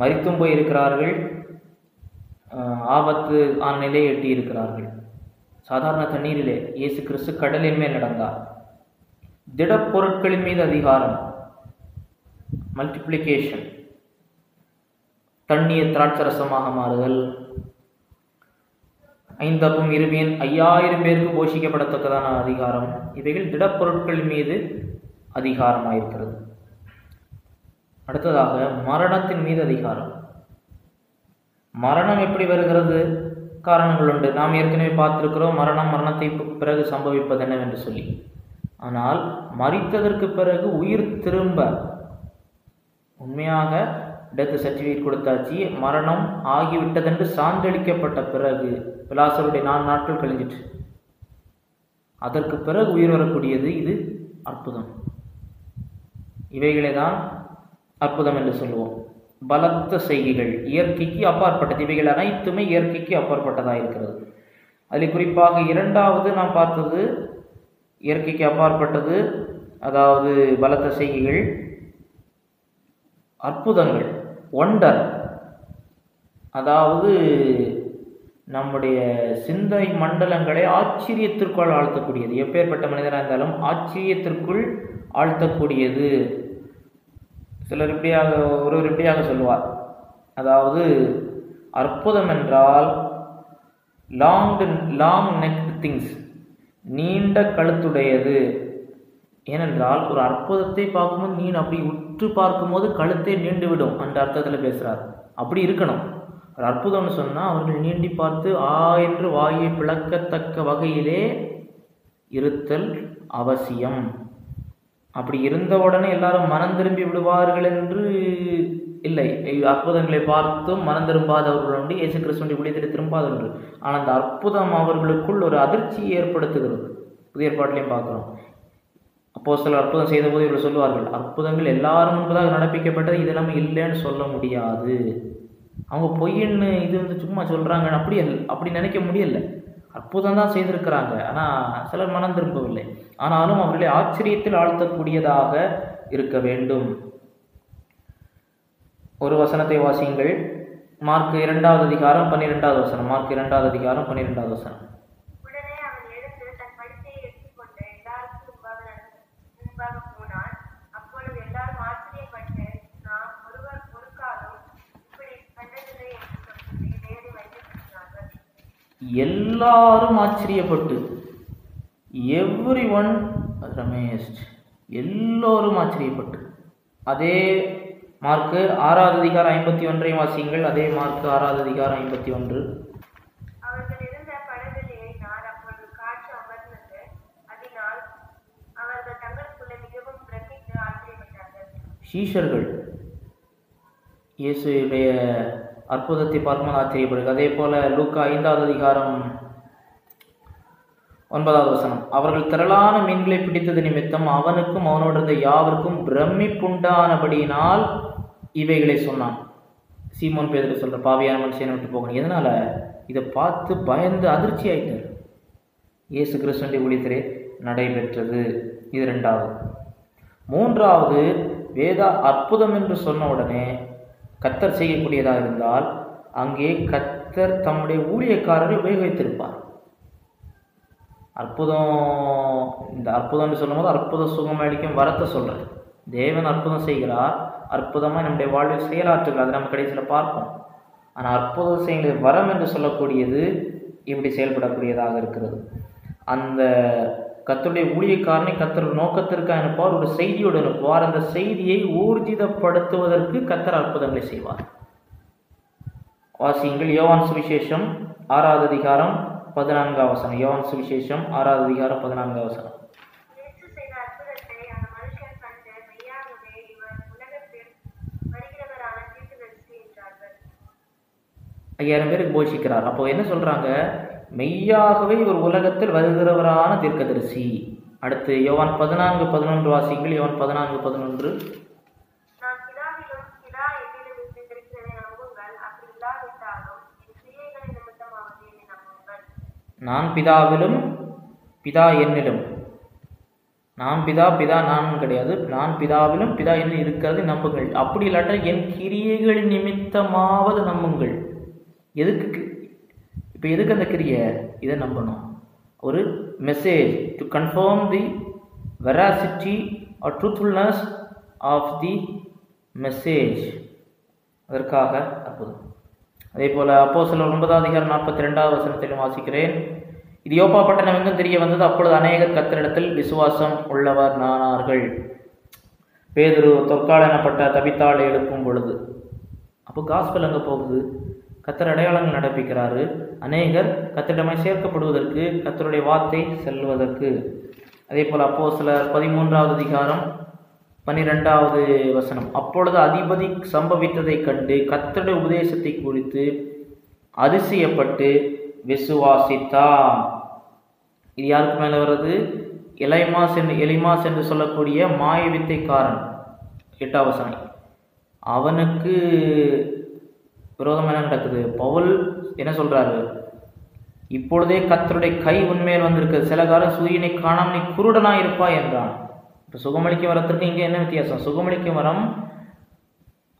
மரித்தும் போய் இருக்கிறார்கள், ஆபத்து ஆன நிலையை எட்டி இருக்கிறார்கள். சாதாரண தண்ணீரிலே இயேசு கிறிஸ்து கடலின் மேல் நடந்தார். திடப்பொருட்களின் மீது அதிகாரம், மல்டிப்ளிகேஷன், தண்ணீர் திராட்சரசமாக மாறுதல். 5 அப்பம் 2 மீன் 5000 பேருக்கு போஷிக்கப்படத்தக்கதான அதிகாரம். இவைகள் திடப்பொருட்கள் மீது அதிகாரமாயிருக்கிறது. அடுத்ததாக மரணத்தின் மீது அதிகாரம். மரணம் எப்படி வருகிறது? காரணங்கள் உண்டு. நாம் ஏற்கனவே பார்த்திருக்கிறோம் மரணத்தை பிறகு சம்பவிப்பது என்னவென்று சொல்லி. ஆனால் மரித்ததற்கு பிறகு உயிர் திரும்ப, உண்மையாக டெத் சர்டிஃபிகேட் கொடுத்தாச்சு, மரணம் ஆகிவிட்டதென்று சான்றளிக்கப்பட்ட பிறகு பிலாசருடைய 4 நாட்கள் கழிஞ்சிட்டு அதற்கு பிறகு உயிர் வரக்கூடியது இது அற்புதம். இவைகளை தான் அற்புதம் என்று சொல்லுவோம். பலத்த செய்கைகள் இயற்கைக்கு அப்பாற்பட்டது. இவைகள் அனைத்துமே இயற்கைக்கு அப்பாற்பட்டதாக இருக்கிறது. அதில் குறிப்பாக 2வது நாம் பார்த்தது இயற்கைக்கு அப்பாற்பட்டது, அதாவது பலத்த செய்கைகள், அற்புதங்கள், ஒண்டர், அதாவது நம்முடைய சிந்தை மண்டலங்களை ஆச்சரியத்திற்குள் ஆழ்த்தக்கூடியது. எப்பேற்பட்ட மனிதராக இருந்தாலும் ஆச்சரியத்திற்குள் ஆழ்த்தக்கூடியது. சிலர் ஒருவர் இப்படியாக சொல்லுவார், அதாவது அற்புதம் என்றால் லாங் நெக் திங்ஸ், நீண்ட கழுத்துடையது. ஏனென்றால் ஒரு அற்புதத்தை பார்க்கும்போது நீ அப்படி உற்று பார்க்கும்போது கழுத்தை நீண்டு விடும், அந்த அர்த்தத்தில் பேசுகிறார். அப்படி இருக்கணும். ஒரு அற்புதம்னு சொன்னால் அவர்கள் நீண்டி பார்த்து என்று வாயை பிளக்கத்தக்க வகையிலே இருத்தல் அவசியம். அப்படி இருந்தவுடனே எல்லாரும் மனம் திரும்பி விடுவார்கள் என்று இல்லை. அற்புதங்களை பார்த்தும் மனம் திரும்பாதவர்கள் உண்டு, இயேசு கிறிஸ்துவின் ஊழியத்தில் திரும்பாதவர்கள். ஆனால் அந்த அற்புதம் அவர்களுக்குள் ஒரு அதிர்ச்சியை ஏற்படுத்துகிறது. புதிய ஏற்பாட்டிலையும் பார்க்குறோம். அப்போஸ்தலர் அற்புதம் செய்த போது இவர்கள் சொல்லுவார்கள், அற்புதங்கள் எல்லாரும் முன்பதாக நடப்பிக்கப்பட்டது, இது நம்ம இல்லைன்னு சொல்ல முடியாது. அவங்க பொய்ன்னு இது சும்மா சொல்கிறாங்க, அப்படி நினைக்க முடியல. அற்புதம் தான் செய்திருக்கிறாங்க, ஆனால் சிலர் மனம் திரும்பவில்லை. ஆனாலும் அவர்களை ஆச்சரியத்தில் ஆழ்த்தக்கூடியதாக இருக்க வேண்டும். ஒரு வசனத்தை வாசியுங்கள். மார்க் 2வது அதிகாரம் 12வது வசனம். மார்க் 2வது அதிகாரம் 12வது வசனம். உடனே அவன் எழுந்து தன் படுக்கையை எடுத்துக்கொண்டு எல்லாருக்கும் முன்பாக போனான். அப்பொழுது எல்லாரும் ஆச்சரியப்பட்டு, நாம் ஒரு காலம் இப்படி கண்டதில்லை என்று சொல்லி வேறு வைத்திருக்கிறார்கள். எல்லாரும் ஆச்சரியப்பட்டு, எவ்ரி ஒன் ரமேஸ்ட், எல்லோரும் ஆச்சரியப்பட்டு. அதே மார்க்கு 6வது அதிகாரம் 51 வாசியுங்கள். அதே மார்க்கு 6வது அதிகாரம் 51. அவர்கள் இருந்த படகில் ஏறினார். அப்பொழுது காற்று அமர்ந்தது. அதனால் அவர்கள் தங்களுக்குள்ளே மிகவும் பிரமித்து ஆச்சரியப்பட்டார்கள். சீஷர்கள் இயேசுடைய அற்புதத்தை பார்க்கும்போது ஆச்சரியப்படுகிறது. அதே போல லூக்கா 5வது அதிகாரம் 9வது வசனம். அவர்கள் திரளான மீன்களை பிடித்தது நிமித்தம் அவனுக்கும் அவனோடு இருந்த யாவருக்கும் பிரமிப்புண்டானபடியினால் இவைகளை சொன்னான். சீமோன் பேதுரு சொல்ற, பாவியான மனுஷனை விட்டு போகணும். எதனால? இதை பார்த்து பயந்து அதிர்ச்சி ஆயிட்டார். இயேசு கிறிஸ்துவின் ஊழியத்திலே நடைபெற்றது. இது 2வது. 3வது, வேத அற்புதம் என்று சொன்ன உடனே கர்த்தர் செய்யக்கூடியதாக இருந்தால் அங்கே கர்த்தர் தம்முடைய ஊழியக்காரரை உபயோகித்திருப்பார். அற்புதம், இந்த அற்புதம்னு சொல்லும் போது அற்புத சுகமளிக்கும் வரத்தை சொல்கிறேன். தேவன் அற்புதம் செய்கிறார், அற்புதமாக நம்முடைய வாழ்வில் செயலாற்றுகிறார். அதை நம்ம கடைசியில் பார்ப்போம். ஆனால் அற்புதம் செய்கிற வரம் என்று சொல்லக்கூடியது இப்படி செயல்படக்கூடியதாக இருக்கிறது. அந்த கர்த்தருடைய ஊழியக்காரனை கர்த்தர் நோக்கத்திற்கு அனுப்புவார், ஒரு செய்தியோடு அனுப்புவார். அந்த செய்தியை ஊர்ஜிதப்படுத்துவதற்கு கர்த்தர் அற்புதங்களை செய்வார். வாசியுங்கள். யோவான் சுவிசேஷம் 6வது அதிகாரம் 14வது வசனம். யோவான் சுவிசேஷம் 6வது அதிகாரம் 14வது வசனம். இயேசு செய்த அற்புதத்தை அந்த மனுஷன் கண்டு, மெய்யாகவே இவர் உலகத்தில் வருகிறவரான தீர்க்கதரிசி என்றார்கள். 5000 பேருக்கு போஷிக்கிறார். அப்போ என்ன சொல்றாங்க? மெய்யாகவே ஒரு உலகத்தில் வருகிறவரான தீர்க்கதரிசி. அடுத்து யோவான் 14:11 வாசிங்கள். யோவான் 14:11. நான் பிதாவிலும் பிதா என்னிலும் இருக்கிறதை நம்புங்கள். அப்படி இல்லாவிட்டாலும் என் கிரியைகளின் நிமித்தமாவது என்னை நம்புங்கள். நான் பிதாவிலும் பிதா என்னிலும். நான் பிதா, பிதா நான் கிடையாது. நான் பிதாவிலும் பிதா என்னில் இருக்கிறது நம்புங்கள். அப்படி இல்லாட்ட என் கிரியைகளின் நிமித்தமாவது நம்புங்கள். எதுக்கு இப்போ எதுக்கு அந்த கிரியை? இதை நம்பணும். ஒரு message to confirm the veracity or truthfulness of the message. அதற்காக அற்புதம். அதே போல் அப்போஸ்தலர் 9:42 வாசிக்கிறேன். இது யோப்பா பட்டணம் எங்கும் தெரிய வந்தது. அப்பொழுது அநேகர் கர்த்தரிடத்தில் விசுவாசம் உள்ளவர் நானார்கள். பேதுரு தொற்கால் எனப்பட்ட தபித்தாளை எழுப்பும் பொழுது, அப்போ காஸ்பல் அங்கே போகுது. கர்த்தர் அடையாளங்கள் நடப்பிக்கிறாரு. அநேகர் கர்த்தரிடமாய் சேர்க்கப்படுவதற்கு, கர்த்தருடைய வார்த்தை செல்வதற்கு. அதே போல் அப்போஸ்தலர் 13:12 அப்பொழுது அதிபதி சம்பவித்ததை கண்டு கர்த்தருடைய உபதேசத்தை குறித்து அதிசயப்பட்டு விசுவாசித்தான். இது யாருக்கு மேலே வருது? எலிமாஸ் என்று சொல்லக்கூடிய மாய வித்தைக்காரன். 8 அவனுக்கு விரோதம் என்ன நடக்குது? பவுல் என்ன சொல்றாரு? இப்பொழுதே கர்த்தருடைய கை உன்மேல் வந்திருக்கு. சில காலம் சூரியனை காணாம நீ குருடனா இருப்பாய் என்றான். இப்போ சுகமளிக்கும் வரத்திற்கு இங்கே என்ன வித்தியாசம்? சுகமளிக்கும் வரம்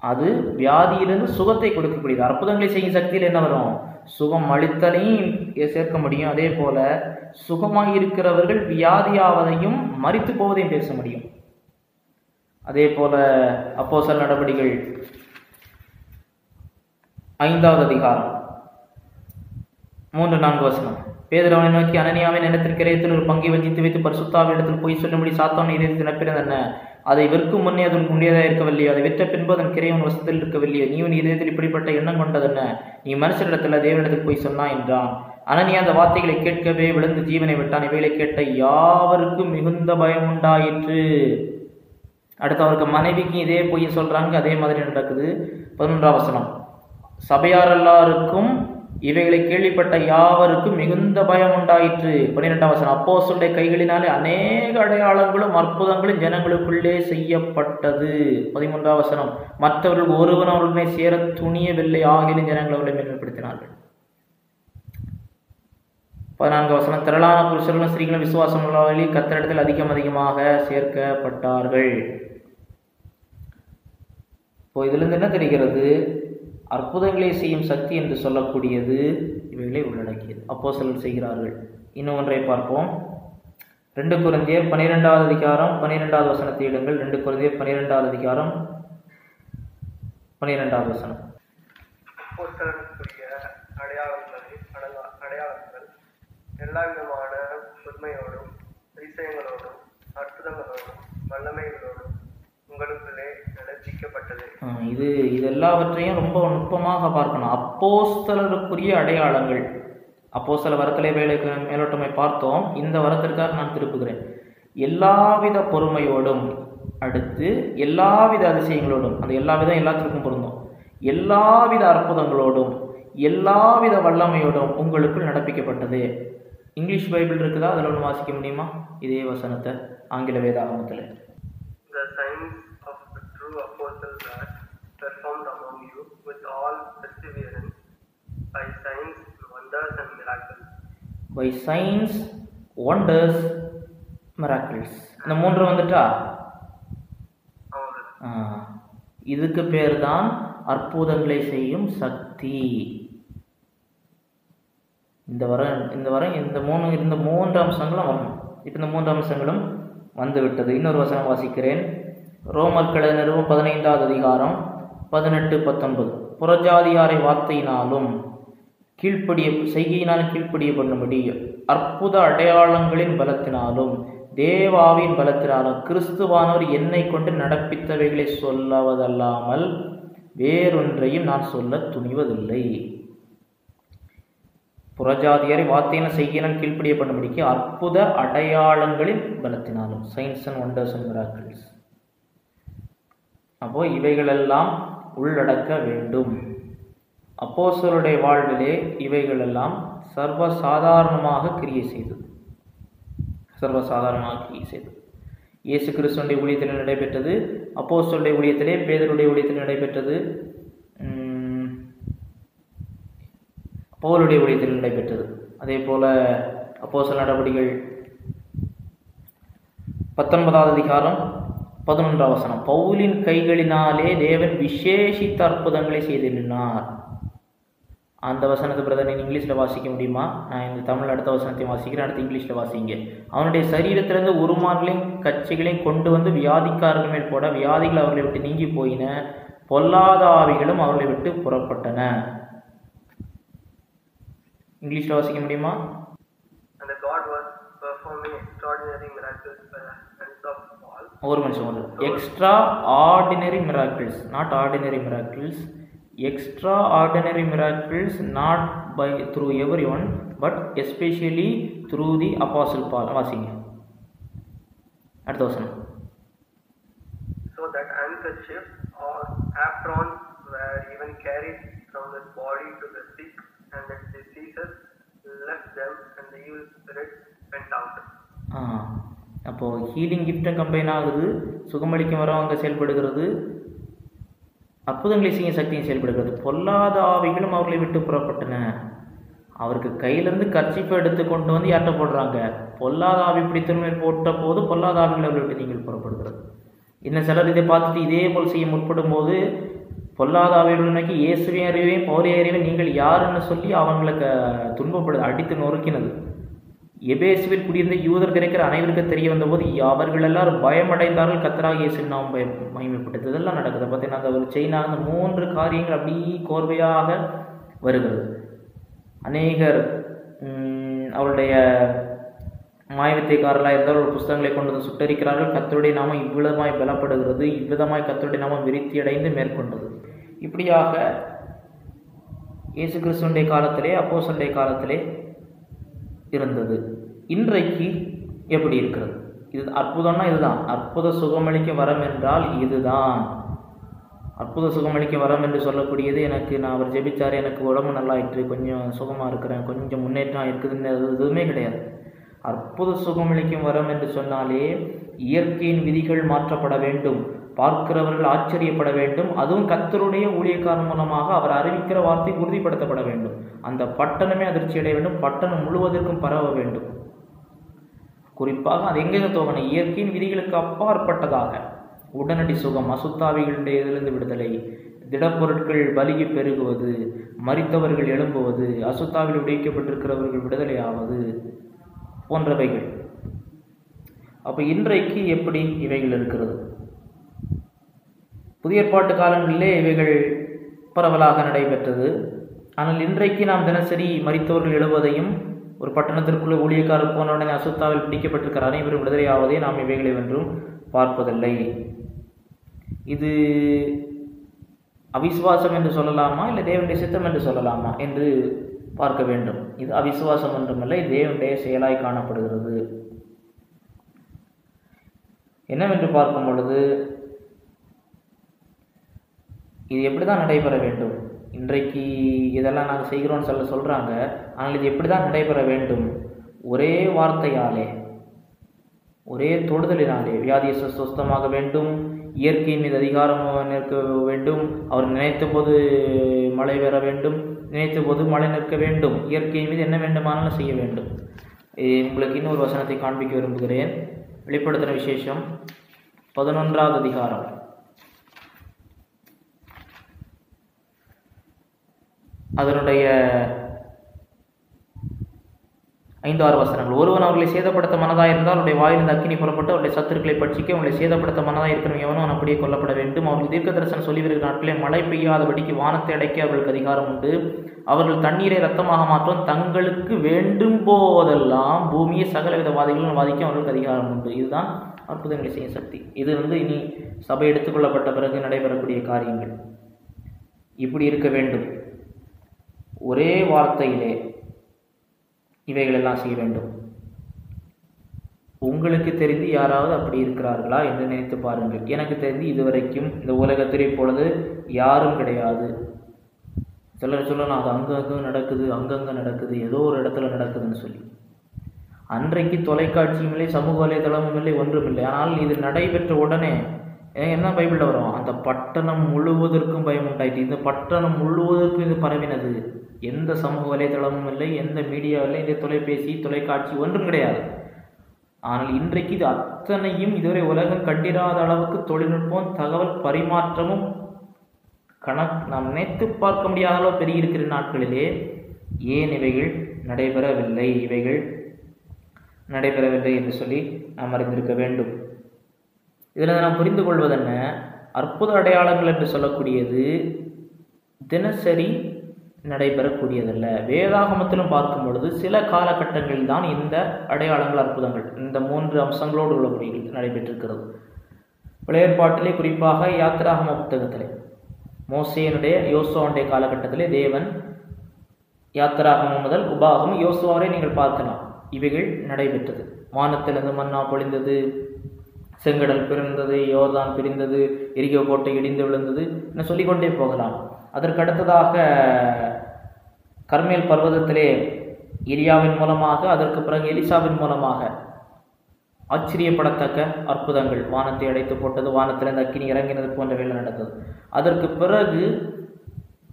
அது வியாதியிலிருந்து சுகத்தை கொடுக்கக்கூடியது. அற்புதங்களை செய்யும் சக்தியில் என்ன வரும்? சுகம் அளித்தலையும் சேர்க்க முடியும். அதே போல சுகமாக இருக்கிறவர்கள் வியாதியாவதையும் மரித்து போவதையும் பேச முடியும். அதே போல அப்போஸ்தலர் நடபடிகள் 5:3-4 பேதுரு அவனை நோக்கி, அனனியாவின் நிலத்தின் கிரயத்தில் ஒரு பங்கை வஞ்சித்து வைத்து பரிசுத்தாவின் இடத்தில் போய் சொல்லும்படி சாத்தான் இதயத்தில் நினைப்பிருந்தன. அதை விற்கும் முன்னே அது உண்டியதாக இருக்கவில்லையோ? அதை விற்ற பின்பு அதன் கிரையவன் வசத்தில் இருக்கவில்லையோ? நீவன் இதயத்தில் இப்படிப்பட்ட எண்ணம் கொண்டதென்ன? நீ மனுஷரிடத்தில் தேவனிடத்தில் போய் சொன்னா என்றான். அனனியா அந்த வார்த்தைகளை கேட்கவே விழுந்து ஜீவனை விட்டான். இவைகளை கேட்ட யாவருக்கும் மிகுந்த பயம் உண்டாயிற்று. அடுத்து அவருக்கு மனைவிக்கு இதே பொய்ய சொல்றாங்க. அதே மாதிரி நடக்குது. 11 சபையார் எல்லாருக்கும் இவைகளை கேள்விப்பட்ட யாவருக்கும் மிகுந்த பயம் உண்டாயிற்று. 12 அப்போஸ்தலருடைய கைகளினாலே அநேக அடையாளங்களும் அற்புதங்களும் ஜனங்களுக்குள்ளே செய்யப்பட்டது. 13 மற்றவர்கள் ஒருவன் அவர்களுடைய சேர துணியவில்லை, ஆகிலும் ஜனங்கள் அவர்களை மேன்மைப்படுத்தினார்கள். 14 திரளான புருஷர்களும் ஸ்திரீகளும் விசுவாசம் உள்ளவர்களில் கர்த்தரிடத்தில் அதிகமாக சேர்க்கப்பட்டார்கள். இப்போ இதுல இருந்து என்ன தெரிகிறது? அற்புதங்களை செய்யும் சக்தி என்று சொல்லக்கூடியது இவைகளை உள்ளடக்கியது. அப்போஸ்தலர் செய்கிறார்கள். இன்னும் ஒன்றை பார்ப்போம். 2 கொரிந்தியர் 12:12 இடுங்கள். 2 கொரிந்தியர் 12:12 அப்போஸ்தலருக்குரிய அடையாளங்கள் எல்லா விதமான உண்மையோடும் அதிசயங்களோடும் அற்புதங்களோடும் வல்லமைகளோடும் உங்களுக்குள்ளே நடப்பிக்கப்பட்டது. இது எல்லாவற்றையும் ரொம்ப நுட்பமாக பார்க்கணும். அப்போஸ்தலருக்குரிய அடையாளங்கள். அப்போஸ்தல வரத்திலே மேலோட்டமை பார்த்தோம். இந்த வரத்திற்காக நான் திருப்புகிறேன். எல்லாவித பொறுமையோடும், அடுத்து எல்லாவித அதிசயங்களோடும், அந்த எல்லாவிதம் எல்லாத்திற்கும் பொருந்தும், எல்லாவித அற்புதங்களோடும் எல்லாவித வல்லமையோடும் உங்களுக்குள் நடப்பிக்கப்பட்டது. இங்கிலீஷ் பைபிள் இருக்குதா? அதில் ஒன்று வாசிக்க முடியுமா இதே வசனத்தை? ஆங்கில வேதாகமத்தில் The signs of the true apostles are performed among you with all perseverance by signs, wonders and miracles. By signs, wonders, miracles. இந்த 3 வந்துட்டா இதுக்கு பேர் தான் அற்புதங்களை செய்யும் சக்தி. இந்த மூன்று அம்சங்களும் வரணும். இப்போ இந்த 3 அம்சங்களும் வந்துவிட்டது. இன்னொரு வசனம் வாசிக்கிறேன். ரோமர்கள் நிறுவம் 15:18-19 புறஜாதியாரை வார்த்தையினாலும் செய்கையினாலும் கீழ்ப்படிய பண்ணும்படி அற்புத அடையாளங்களின் பலத்தினாலும் தேவாவின் பலத்தினாலும் கிறிஸ்துவானவர் என்னை கொண்டு நடப்பித்தவைகளை சொல்லுவதல்லாமல் வேறொன்றையும் நான் சொல்ல துணிவதில்லை. புறஜாதியாரை வார்த்தையினால் செய்கையினால் கீழ்ப்படிய பண்ணும்படிக்கு அற்புத அடையாளங்களின் பலத்தினாலும், signs and wonders and miracles. அப்போ இவைகளெல்லாம் உள்ளடக்க வேண்டும். அப்போஸ்தலருடைய வாழ்விலே இவைகளெல்லாம் சர்வசாதாரணமாக கிரியை செய்தது. இயேசு கிறிஸ்துவினுடைய ஊழியத்தில் நடைபெற்றது, அப்போஸ்தலருடைய ஊழியத்திலே, பேதுருடைய ஊழியத்தில் நடைபெற்றது, பவுலுடைய ஊழியத்தில் நடைபெற்றது. அதே போல அப்போஸ்தலர் நடவடிக்கைகள் 19வது அதிகாரம் 11வது வசனம், பவுலின் கைகளினாலே தேவன் விசேஷித்த அற்புதங்களை செய்திருந்தார். அந்த வசனத்தை பிரதர் நீங்கள் இங்கிலீஷில் வாசிக்க முடியுமா? நான் இந்த தமிழ் அடுத்த வசனத்தையும் வாசிக்கிறேன், அடுத்து இங்கிலீஷில் வாசிங்க. அவனுடைய சரீரத்திலிருந்து உருமான்களையும் கட்சிகளையும் கொண்டு வந்து வியாதிக்காரர்கள் மேல் போட, வியாதிகள் அவர்களை விட்டு நீங்கி போயின, பொல்லாத ஆவிகளும் அவர்களை விட்டு புறப்பட்டன. இங்கிலீஷில் வாசிக்க முடியுமா? And God was performing extraordinary miracles by the hands of Paul. ஒரு நிமிஷம். Extraordinary miracles, not ordinary miracles. Extraordinary miracles not by through everyone, but especially through the apostle Paul. வாசிங்க அடுத்த வசனம். So that handkerchiefs or aprons were even carried from his body to the sick, and the diseases left them, and the evil spirit went out. அப்போது healing கிஃப்டும் combine ஆகுது, சுகமளிக்கும் வரம் அங்கே செயல்படுகிறது, அற்புதங்களை செய்யும் சக்தியும் செயல்படுகிறது, பொல்லாத ஆவிகளும் அவர்களை விட்டு புறப்பட்டன. அவருக்கு கையிலேருந்து கர்ச்சிப்பை எடுத்து கொண்டு வந்து யார்கிட்ட போடுறாங்க? பொல்லாத ஆவி பிடித்தல் போட்ட போது பொல்லாத ஆவிகள் அவர்களை விட்டு நீங்கள் புறப்படுகிறது. இன்னும் சிலர் இதை பார்த்துட்டு இதே போல் செய்ய முற்படும் போது பொல்லாத ஆவிகளை நோக்கி இயேசுவையும் அறிவையும் பவுலை அறிவையும் நீங்கள் யாருன்னு சொல்லி அவங்களுக்கு துன்பப்படுது, அடித்து நொறுக்கினது. எபேசுவில் குடியிருந்த யூதர் கிரேக்கர் அனைவருக்கும் தெரிய வந்தபோது அவர்கள் எல்லாரும் பயமடைந்தார்கள், கர்த்தராகிய இயேசுவின் நாமம் மகிமைப்பட்டது. இதெல்லாம் நடக்குது. பார்த்தீங்கன்னா அந்த ஒரு செயினாக அந்த 3 காரியங்கள் அப்படி கோர்வையாக வருகிறது. அநேகர் அவருடைய மாயவித்தைக்காரர்களாக இருந்தால் புஸ்தகங்களை கொண்டு வந்து சுட்டரிக்கிறார்கள். கர்த்தருடைய நாமம் இவ்விதமாய் பலப்படுகிறது, இவ்விதமாய் கர்த்தருடைய நாமம் விருத்தியடைந்து மேற்கொண்டது. இப்படியாக இயேசு கிறிஸ்துவினுடைய காலத்திலே, அப்போஸ்தலருடைய காலத்திலே இருந்தது. இன்றைக்கு எப்படி இருக்கிறது? இது அற்புதம்னா இதுதான். அற்புத சுகமளிக்க வரம் என்றால் இதுதான். அற்புத சுகமளிக்க வரம் என்று சொல்லக்கூடியது நான் அவர் ஜெபிச்சார், எனக்கு உடம்பு நல்லாயிற்று, கொஞ்சம் சுகமாக இருக்கிறேன், கொஞ்சம் முன்னேற்றம் இருக்குதுன்னு எதுவுமே கிடையாது. அற்புத சுகமளிக்கும் வரம் என்று சொன்னாலே இயற்கையின் விதிகள் மாற்றப்பட வேண்டும், பார்க்கிறவர்கள் ஆச்சரியப்பட வேண்டும், அதுவும் கர்த்தருடைய ஊழியக்காரன் மூலமாக அவர் அறிவிக்கிற வார்த்தை உறுதிப்படுத்தப்பட வேண்டும், அந்த பட்டணமே அதிர்ச்சி அடைய வேண்டும், பட்டணம் முழுவதற்கும் பரவ வேண்டும். குறிப்பாக அது எங்கே தோகணும்? இயற்கையின் விதிகளுக்கு அப்பாற்பட்டதாக உடனடி சுகம், அசுத்தாவிகளுடைய இதிலிருந்து விடுதலை, திடப்பொருட்கள் பலிகி பெருகுவது, மரித்தவர்கள் எழும்புவது, அசுத்தாவில் உடைக்கப்பட்டிருக்கிறவர்கள் விடுதலை ஆவது போன்றவைகள். அப்போ இன்றைக்கு எப்படி இவைகள் இருக்கிறது? புதிய ஏற்பாட்டு காலங்களிலே இவைகள் பரவலாக நடைபெற்றது. ஆனால் இன்றைக்கு நாம் தினசரி மரித்தவர்கள் எழுவதையும், ஒரு பட்டணத்திற்குள்ளே ஊழியக்காரர் போன உடனே அசுத்தாவில் பிடிக்கப்பட்டிருக்கிற அனைவரும் விடுதலை ஆவதை நாம் இவைகளை வென்றும் பார்ப்பதில்லை. இது அவிசுவாசம் என்று சொல்லலாமா, இல்லை தேவனுடைய சித்தம் என்று சொல்லலாமா என்று பார்க்க வேண்டும். இது அவிசுவாசம் என்றுமல்ல, இது தேவனுடைய செயலாய் காணப்படுகிறது. என்னவென்று பார்க்கும் பொழுது இது எப்படி தான் நடைபெற வேண்டும்? இன்றைக்கு இதெல்லாம் நாங்கள் செய்கிறோன்னு சொல்கிறாங்க. ஆனால் இது எப்படி தான் நடைபெற வேண்டும்? ஒரே வார்த்தையாலே, ஒரே தொடுதலினாலே வியாதியை சுத்தமாக வேண்டும், இயற்கையின் மீது அதிகாரம் நிற்க வேண்டும், அவர் நினைத்த போது மழை பெற வேண்டும், நினைத்த போது மழை நிற்க வேண்டும், இயற்கையின் மீது என்ன வேண்டுமானாலும் செய்ய வேண்டும். உங்களுக்கு இன்னொரு வசனத்தை காண்பிக்க விரும்புகிறேன். வெளிப்படுத்தின விசேஷம் 11வது அதிகாரம் அதனுடைய 5-6 வசனங்கள். ஒருவன் அவர்களை சேதப்படுத்த மனதாக இருந்தால் அவருடைய வாயிலிருந்து அக்கினி புறப்பட்டு அவருடைய சத்துருக்களை பட்சிக்க, அவர்களை சேதப்படுத்த மனதாக இருக்கிறவன் எவனோ அவன் அப்படியே கொல்லப்பட வேண்டும். அவர்கள் தீர்க்க தரிசனம் சொல்லி வருகிற நாட்களே மழை பெய்யாதபடிக்கு வானத்தை அடைக்க அவர்களுக்கு அதிகாரம் உண்டு. அவர்கள் தண்ணீரை ரத்தமாக மாற்றும், தங்களுக்கு வேண்டும் போதெல்லாம் பூமியை சகலவித வாதிகளும் வாதிக்க அவர்களுக்கு அதிகாரம் உண்டு. இதுதான் அற்புதங்களை செய்யும் சக்தி. இது இனி சபை எடுத்துக்கொள்ளப்பட்ட பிறகு நடைபெறக்கூடிய காரியங்கள். இப்படி இருக்க வேண்டும். ஒரே வார்த்தையிலே இவைகளெல்லாம் செய்ய வேண்டும். உங்களுக்கு தெரிந்து யாராவது அப்படி இருக்கிறார்களா என்று நினைத்து பாருங்கள். எனக்கு தெரிந்து இதுவரைக்கும் இந்த உலகத்திலே இப்பொழுது யாரும் கிடையாது. சிலர் சொல்லலாம் அது அங்கங்கே நடக்குது, அங்கங்கே நடக்குது, ஏதோ ஒரு இடத்துல நடக்குதுன்னு சொல்லி. அன்றைக்கு தொலைக்காட்சியும் இல்லை, சமூக வலைதளமும் இல்லை, ஒன்றும் இல்லை. ஆனால் இது நடைபெற்ற உடனே என்ன பைபிளில் வரும், அந்த பட்டணம் முழுவதற்கும் பயம் உண்டாயிட்டு. இந்த பட்டணம் முழுவதற்கும் இது பரவினது. எந்த சமூக வலைதளமும் இல்லை, எந்த மீடியாவும் இல்லை, இந்த தொலைபேசி தொலைக்காட்சி ஒன்றும் கிடையாது. ஆனால் இன்றைக்கு இது அத்தனையும் இதுவரை உலகம் கண்டிராத அளவுக்கு தொழில்நுட்பம் தகவல் பரிமாற்றமும் நாம் நினைத்து பார்க்க முடியாத அளவு பெருகியிருக்கிற நாட்களிலே ஏன் இவைகள் நடைபெறவில்லை என்று சொல்லி நாம் அறிந்திருக்க வேண்டும். இதில் நாம் புரிந்து கொள்வதென்ன, அற்புத அடையாளங்கள் என்று சொல்லக்கூடியது தினசரி நடைபெறக்கூடியதல்ல. வேதாகமத்திலும் பார்க்கும் பொழுது சில காலகட்டங்களில் தான் இந்த அடையாளங்கள், அற்புதங்கள், இந்த 3 அம்சங்களோடு உள்ளபடிகள் நடைபெற்றிருக்கிறது. பழைய ஏற்பாட்டிலே குறிப்பாக யாத்திராகம புத்தகத்திலே மோசேனுடைய யோசுவாவுடைய காலகட்டத்திலே தேவன் யாத்திராகமம் முதல் உபாகம் யோசுவாவை நீங்கள் பார்க்கலாம், இவைகள் நடைபெற்றது. வானத்திலிருந்து மன்னா பொழிந்தது, செங்கடல் பிரிந்தது, யோர்தான் பிரிந்தது, எரிகோ கோட்டை இடிந்து விழுந்தது என்ன சொல்லிக்கொண்டே போகலாம். அதற்கு அடுத்ததாக கர்மேல் பர்வதத்திலே எலியாவின் மூலமாக, அதற்கு பிறகு எலிசாவின் மூலமாக ஆச்சரியப்படத்தக்க அற்புதங்கள், வானத்தை அடைத்து போட்டது, வானத்திலிருந்து அக்கினி இறங்கினது போன்றவைகள் நடந்தது. அதற்கு பிறகு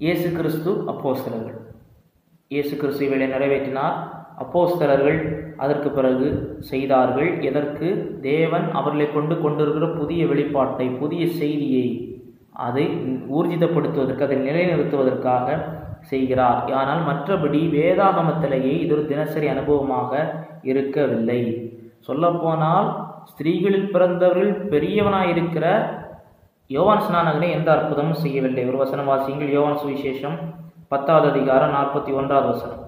இயேசு கிறிஸ்து அப்போஸ்தலர்கள், இயேசு கிறிஸ்து இவைகளை நிறைவேற்றினார். அப்போஸ்தலர்கள் அதற்கு பிறகு செய்தார்கள். எதற்கு? தேவன் அவர்களை கொண்டிருக்கிற புதிய வெளிப்பாட்டை, புதிய செய்தியை அதை ஊர்ஜிதப்படுத்துவதற்கு, அதை நிலைநிறுத்துவதற்காக செய்கிறார். ஆனால் மற்றபடி வேதாகமத்திலேயே இது ஒரு தினசரி அனுபவமாக இருக்கவில்லை. சொல்லப்போனால் ஸ்திரீகளில் பிறந்தவர்கள் பெரியவனாயிருக்கிற யோவான் ஸ்நானகனை எந்த அற்புதமும் செய்யவில்லை. ஒரு வசனம் வாசியுங்கள், யோவான் சுவிசேஷம் 10வது அதிகாரம் 41வது வசனம்.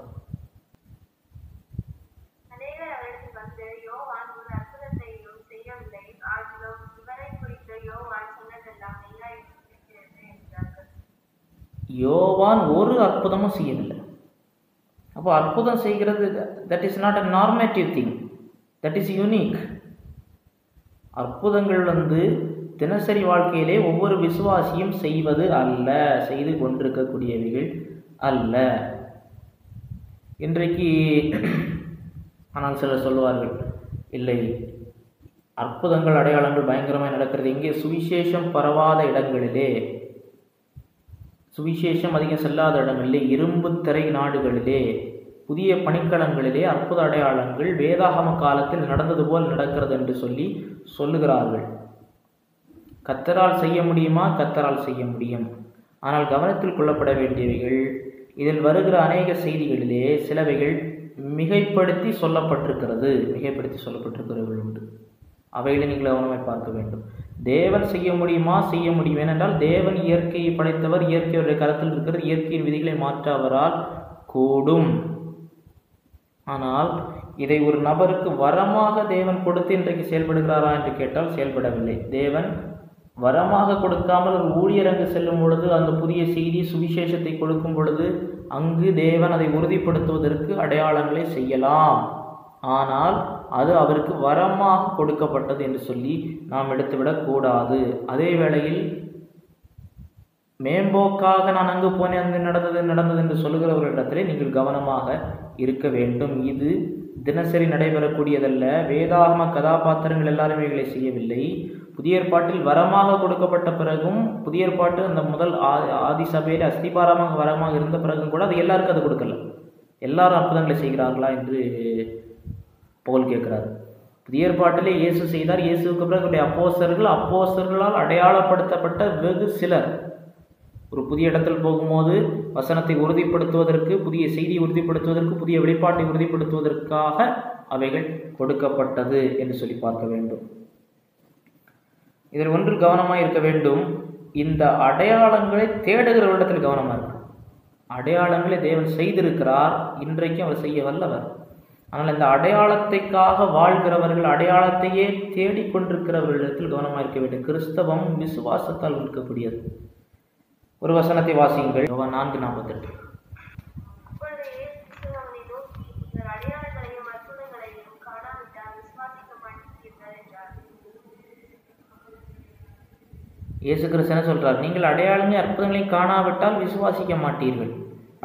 யோவான் ஒரு அற்புதமும் செய்யவில்லை. அப்போ அற்புதம் செய்கிறது, that is not a normative thing, that is unique. அற்புதங்கள் தினசரி வாழ்க்கையிலே ஒவ்வொரு விசுவாசியும் செய்வது அல்ல, செய்து கொண்டிருக்கக்கூடியவைகள் அல்ல. இன்றைக்கு ஆனால் சிலர் சொல்லுவார்கள், இல்லை அற்புதங்கள் அடையாளங்கள் பயங்கரமாக நடக்கிறது. இங்கே சுவிசேஷம் பரவாத இடங்களிலே, சுவிசேஷம் அதிகம் செல்லாத இடங்களிலே, இரும்பு திரை நாடுகளிலே, புதிய பணிக்களங்களிலே அற்புத அடையாளங்கள் வேதாகம காலத்தில் நடந்தது போல் நடக்கிறது என்று சொல்லுகிறார்கள். கர்த்தரால் செய்ய முடியுமா? கர்த்தரால் செய்ய முடியும். ஆனால் கவனத்தில் கொள்ளப்பட வேண்டியவைகள், இதில் வருகிற அநேக செய்திகளிலே சிலவைகள் மிகைப்படுத்தி சொல்லப்பட்டிருக்கிறவர்கள் உண்டு. அவைகளை நீங்கள் கவனமாய் பார்க்க வேண்டும். தேவன் செய்ய முடியுமா? செய்ய முடியும். ஏனென்றால் தேவன் இயற்கையை படைத்தவர், இயற்கையுடைய கருத்தில் இருக்கிறது, இயற்கையின் விதிகளை மாற்ற அவரால் கூடும். ஆனால் இதை ஒரு நபருக்கு வரமாக தேவன் கொடுத்து இன்றைக்கு செயல்படுகிறாரா என்று கேட்டால் செயல்படவில்லை. தேவன் வரமாக கொடுக்காமல் ஒரு ஊழியரங்கு செல்லும் பொழுது, அந்த புதிய செய்தி சுவிசேஷத்தை கொடுக்கும் பொழுது, அங்கு தேவன் அதை உறுதிப்படுத்துவதற்கு அடையாளங்களை செய்யலாம். ஆனால் அது அவருக்கு வரமாக கொடுக்கப்பட்டது என்று சொல்லி நாம் எடுத்துவிடக் கூடாது. அதே வேளையில் மேம்போக்காக நான் அங்கு போனேன், அங்கு நடந்தது என்று சொல்லுகிறவர்களிடத்திலே நீங்கள் கவனமாக இருக்க வேண்டும். இது தினசரி நடைபெறக்கூடியதல்ல. வேதாகம கதாபாத்திரங்கள் எல்லாருமே இவைகளை செய்யவில்லை. புதிய ஏற்பாட்டில் வரமாக கொடுக்கப்பட்ட பிறகும், புதிய ஏற்பாட்டு அந்த முதல் ஆதி சபையில் அஸ்திபாரமாக வரமாக இருந்த பிறகும் கூட அது எல்லாருக்கும் அது கொடுக்கல. எல்லாரும் அற்புதங்களை செய்கிறார்களா என்று பவுல் கேட்கிறார். புதிய ஏற்பாட்டிலே இயேசு செய்தார். இயேசுக்கு பிறகு அப்போஸ்தலர்களால் அடையாளப்படுத்தப்பட்ட வெகு சிலர் ஒரு புதிய இடத்தில் போகும்போது வசனத்தை உறுதிப்படுத்துவதற்கு, புதிய செய்தியை உறுதிப்படுத்துவதற்கு, புதிய வெளிப்பாட்டை உறுதிப்படுத்துவதற்காக அவைகள் கொடுக்கப்பட்டது என்று சொல்லி பார்க்க வேண்டும். இதில் ஒன்று கவனமாக இருக்க வேண்டும். இந்த அடையாளங்களை தேடுகிறவரிடத்தில் கவனமாக இருக்கும். அடையாளங்களை தேவன் செய்திருக்கிறார், இன்றைக்கும் அவர் செய்ய வல்லவர். ஆனால் இந்த அடையாளத்தைக்காக வாழ்கிறவர்கள், அடையாளத்தையே தேடிக்கொண்டிருக்கிறவர்களிடத்தில் கவனமாக இருக்க வேண்டும். கிறிஸ்தவம் விசுவாசத்தால் இருக்கக்கூடியது. ஒரு வசனத்தை வாசியுங்கள், 4:48. இயேசு கிறிஸ்து என்ன சொல்றார்? நீங்கள் அடையாளங்களை அற்புதங்களை காணாவிட்டால் விசுவாசிக்க மாட்டீர்கள்.